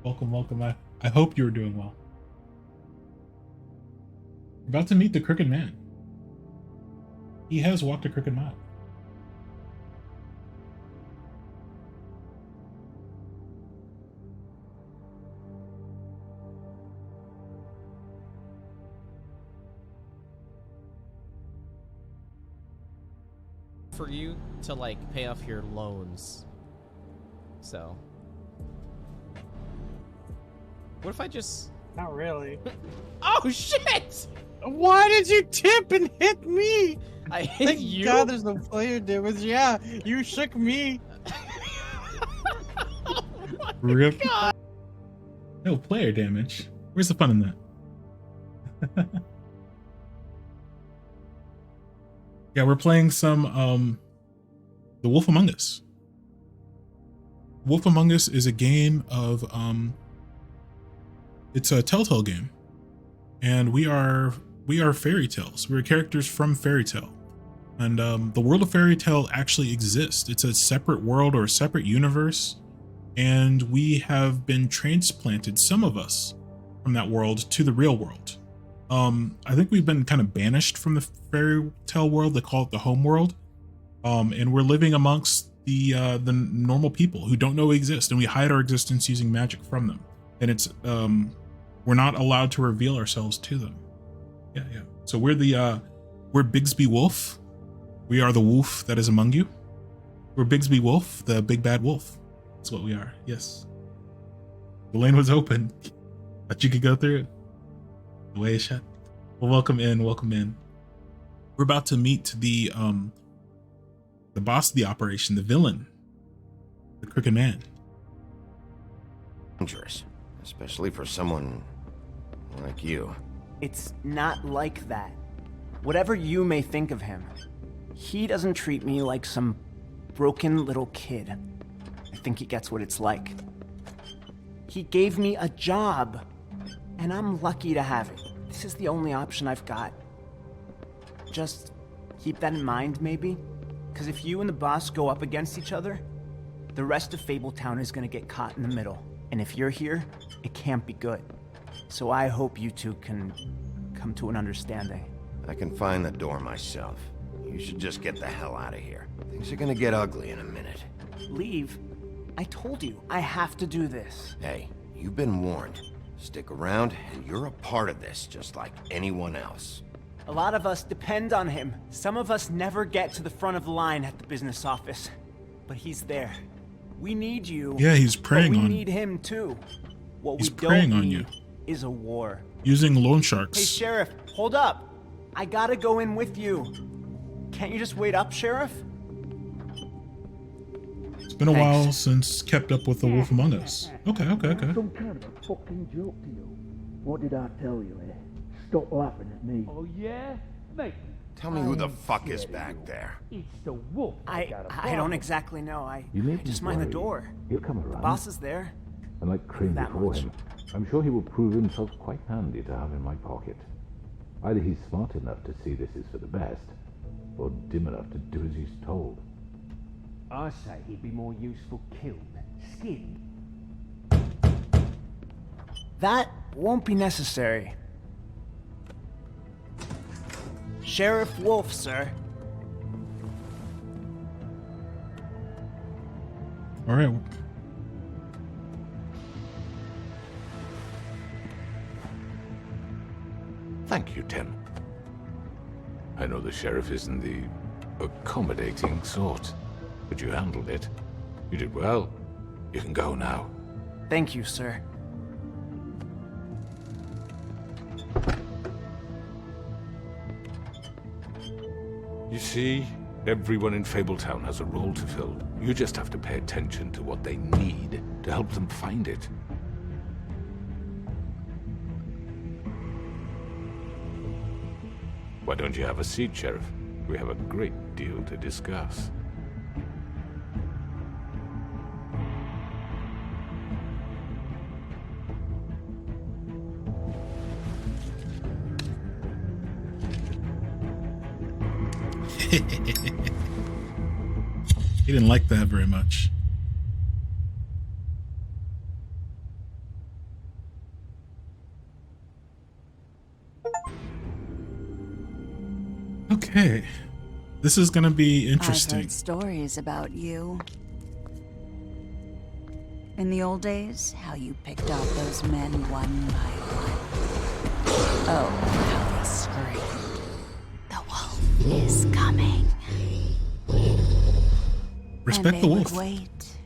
Welcome, welcome. I hope you're doing well. We're about to meet the Crooked Man. He has walked a crooked mile. For you to like pay off your loans. So what if I just... Not really. Oh shit! Why did you tip and hit me? I hit Thank you? God there's no player damage. Yeah, you shook me. Rip. No player damage. Where's the fun in that? Yeah, we're playing some The Wolf Among Us. Wolf Among Us is a game of it's a Telltale game. And we are Fairy Tales. We're characters from Fairy Tale. And the world of Fairy Tale actually exists. It's a separate world or a separate universe. And we have been transplanted, some of us, from that world to the real world. I think we've been kind of banished from the Fairy Tale world. They call it the home world. And we're living amongst the normal people who don't know we exist, and we hide our existence using magic from them. And it's we're not allowed to reveal ourselves to them. Yeah. So we're Bigsby Wolf. We are the wolf that is among you. We're Bigsby Wolf, the big bad wolf. That's what we are. Yes. The lane was open. Thought you could go through it. The way is shut. Well, welcome in. Welcome in. We're about to meet the boss of the operation, the villain, the Crooked Man. Dangerous, especially for someone like you. It's not like that. Whatever you may think of him, he doesn't treat me like some broken little kid. I think he gets what it's like. He gave me a job, and I'm lucky to have it. This is the only option I've got. Just keep that in mind, maybe? Because if you and the boss go up against each other, the rest of Fabletown is gonna get caught in the middle. And if you're here, it can't be good. So I hope you two can come to an understanding. I can find the door myself. You should just get the hell out of here. Things are gonna get ugly in a minute. Leave? I told you, I have to do this. Hey, you've been warned. Stick around, and you're a part of this, just like anyone else. A lot of us depend on him. Some of us never get to the front of the line at the business office. But he's there. We need you. Yeah, he's preying but we on. need him too. What He's we preying don't on need you. is a war. Using loan sharks. Hey, Sheriff, hold up. I gotta go in with you. Can't you just wait up, Sheriff? It's been a while since kept up with the Wolf Among Us. Okay. Some kind of a fucking joke to you. What did I tell you, eh? Stop laughing at me. Oh, yeah? Mate. Tell me who the fuck is back there. It's the wolf. I don't exactly know. I just mind the door. He'll come The around. boss is there. And like Crane That before much. him, I'm sure he will prove himself quite handy to have in my pocket. Either he's smart enough to see this is for the best, or dim enough to do as he's told. I say he'd be more useful killed than skinned. That won't be necessary. Sheriff Wolf, sir. All right. Thank you, Tim. I know the sheriff isn't the accommodating sort, but you handled it. You did well. You can go now. Thank you, sir. You see, everyone in Fabletown has a role to fill. You just have to pay attention to what they need to help them find it. Why don't you have a seat, Sheriff? We have a great deal to discuss. He didn't like that very much. Okay, this is gonna be I've interesting. heard stories about you. In the old days, how you picked off those men one by one. Oh, how they screamed. The wolf is coming. Respect and the they wolf. Would wait,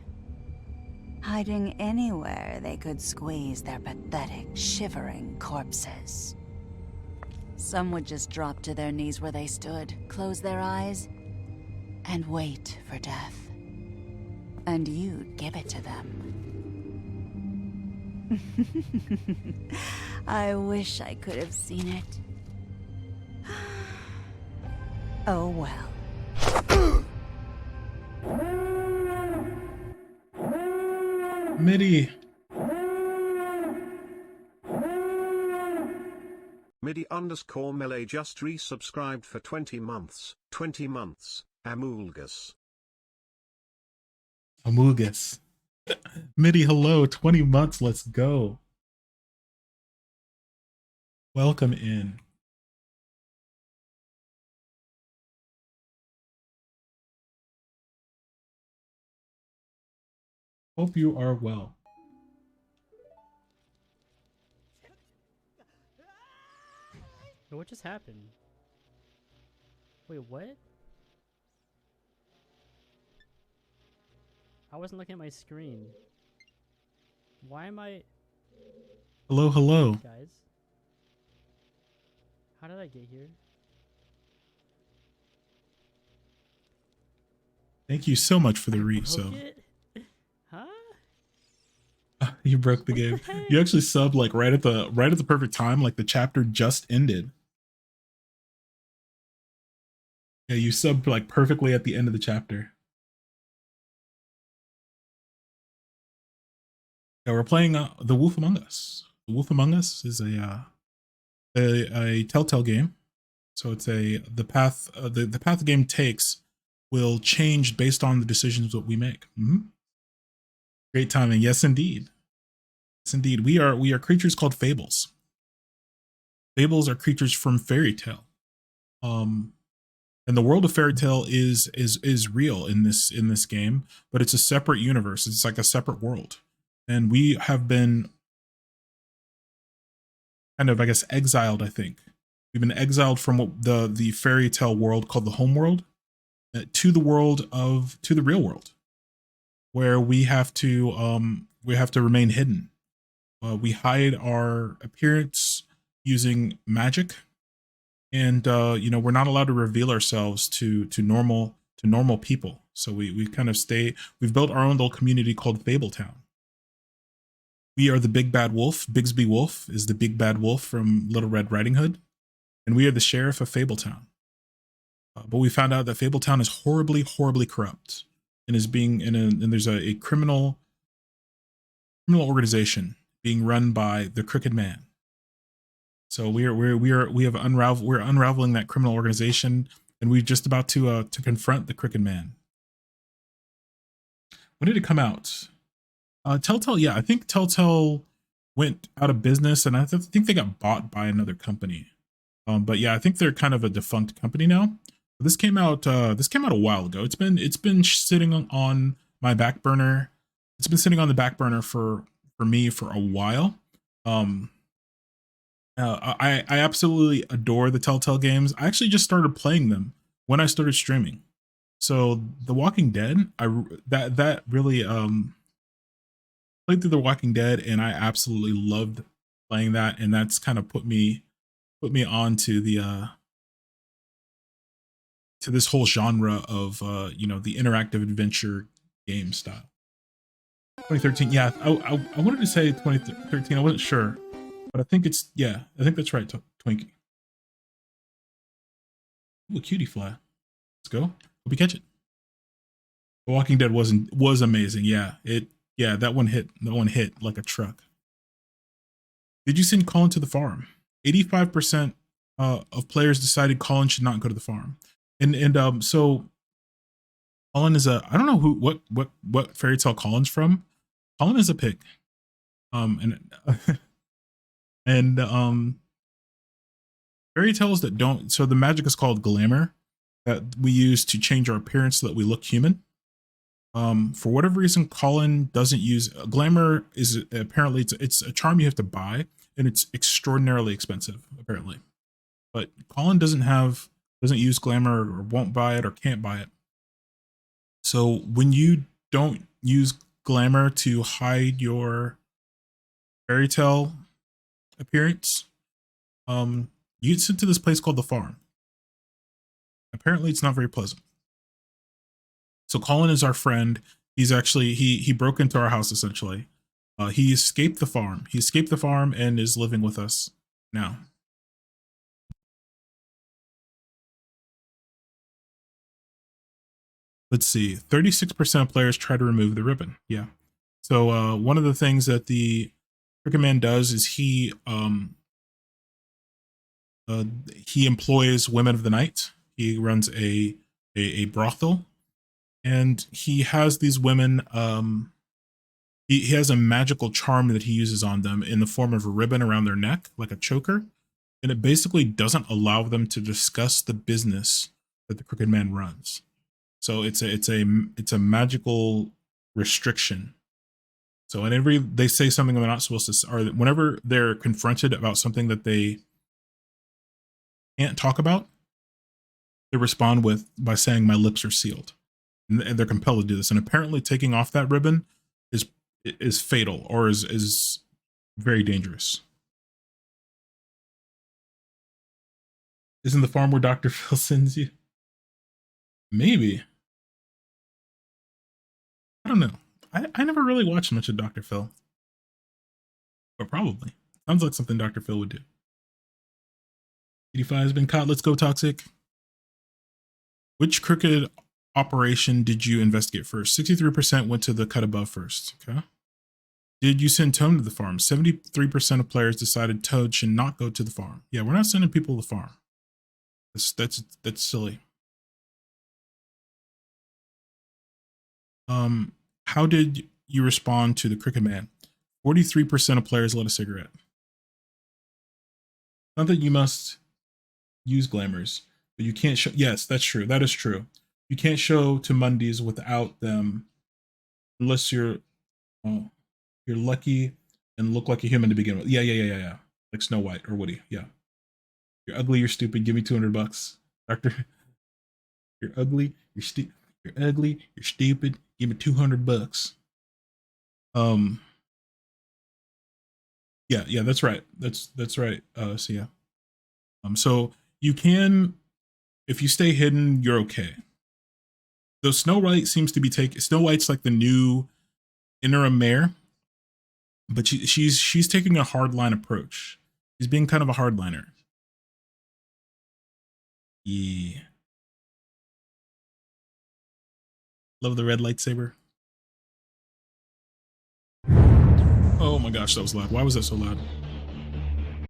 hiding anywhere they could squeeze their pathetic, shivering corpses. Some would just drop to their knees where they stood, close their eyes, and wait for death. And you'd give it to them. I wish I could have seen it. Oh well. MIDI. MIDI_melee just resubscribed for 20 months. 20 months. Amulgus. Amogus. MIDI, hello. 20 months. Let's go. Welcome in. Hope you are well. What just happened? Wait, what? I wasn't looking at my screen. Why am I... Hello, hello. Guys? How did I get here? Thank you so much for the Broke resub. it? Huh? You broke the game. You actually subbed like right at the perfect time, like the chapter just ended. Yeah, you subbed like perfectly at the end of the chapter. Yeah, we're playing The Wolf Among Us. The Wolf Among Us is a Telltale game. So it's the path the game takes will change based on the decisions that we make. Great timing. Yes, indeed. Yes, indeed. We are creatures called fables. Fables are creatures from fairy tale. And the world of fairy tale is real in this game, but it's a separate universe. It's like a separate world. And we have been kind of, I guess, exiled, I think. We've been exiled from the fairy tale world called the home world to the real world, where we have to remain hidden. We hide our appearance using magic, and we're not allowed to reveal ourselves to normal people. So we kind of stay. We've built our own little community called Fabletown. We are the big bad wolf. Bigsby Wolf is the big bad wolf from Little Red Riding Hood, and we are the sheriff of Fabletown. But we found out that Fabletown is horribly, horribly corrupt, and is being and there's a criminal organization being run by the Crooked Man. So we're unraveling that criminal organization, and we're just about to confront the Crooked Man. When did it come out? Telltale, yeah, I think Telltale went out of business, and I think they got bought by another company. But yeah, I think they're kind of a defunct company now. This came out a while ago. It's been sitting on my back burner. It's been sitting on the back burner for me for a while. I absolutely adore the Telltale games. I actually just started playing them when I started streaming. So The Walking Dead, that really played through The Walking Dead, and I absolutely loved playing that, and that's kind of put me on to the to this whole genre of you know, the interactive adventure game style. 2013, yeah, I wanted to say 2013, I wasn't sure, but I think it's, yeah, I think that's right, Twinkie. Ooh, a cutie fly. Let's go. Hope you catch it. The Walking Dead was amazing. Yeah, that one hit like a truck. Did you send Colin to the farm? 85% of players decided Colin should not go to the farm. And so Colin is I don't know what fairy tale Colin's from. Colin is a pig. And fairy tales that don't, so the magic is called glamour, that we use to change our appearance so that we look human. For whatever reason, Colin doesn't use glamour. Is apparently it's a charm you have to buy, and it's extraordinarily expensive apparently. But Colin doesn't use glamour, or won't buy it, or can't buy it. So when you don't use glamour to hide your fairy tale appearance, you get sent to this place called the farm. Apparently it's not very pleasant. So Colin is our friend. He's actually, he broke into our house essentially. He escaped the farm. He escaped the farm and is living with us now. Let's see, 36% of players try to remove the ribbon. Yeah. So one of the things that the Crooked Man does is he employs women of the night. He runs a brothel, and he has these women. He has a magical charm that he uses on them in the form of a ribbon around their neck, like a choker, and it basically doesn't allow them to discuss the business that the Crooked Man runs. So it's a magical restriction. So whenever they say something they're not supposed to, or whenever they're confronted about something that they can't talk about, they respond by saying, "My lips are sealed," and they're compelled to do this. And apparently, taking off that ribbon is fatal, or is very dangerous. Isn't the farm where Dr. Phil sends you? Maybe. I don't know. I never really watched much of Dr. Phil. But probably. Sounds like something Dr. Phil would do. 85 has been caught. Let's go, Toxic. Which crooked operation did you investigate first? 63% went to the cut above first. Okay. Did you send Toad to the farm? 73% of players decided Toad should not go to the farm. Yeah, we're not sending people to the farm. That's silly. How did you respond to the Crooked Man? 43% of players lit a cigarette. Not that you must use glamours, but you can't show. Yes, that's true. That is true. You can't show to Mundies without them, unless you're lucky and look like a human to begin with. Yeah. Like Snow White or Woody. Yeah. You're ugly. You're stupid. Give me $200, Doctor. You're ugly. You're stupid. You're ugly. You're stupid. Give me $200. Yeah, that's right. That's right. So yeah. So you can, if you stay hidden, you're okay. Though Snow White seems to be Snow White's like the new interim mayor, but she's taking a hardline approach. She's being kind of a hardliner. Yeah. Love the red lightsaber. Oh my gosh, that was loud. Why was that so loud?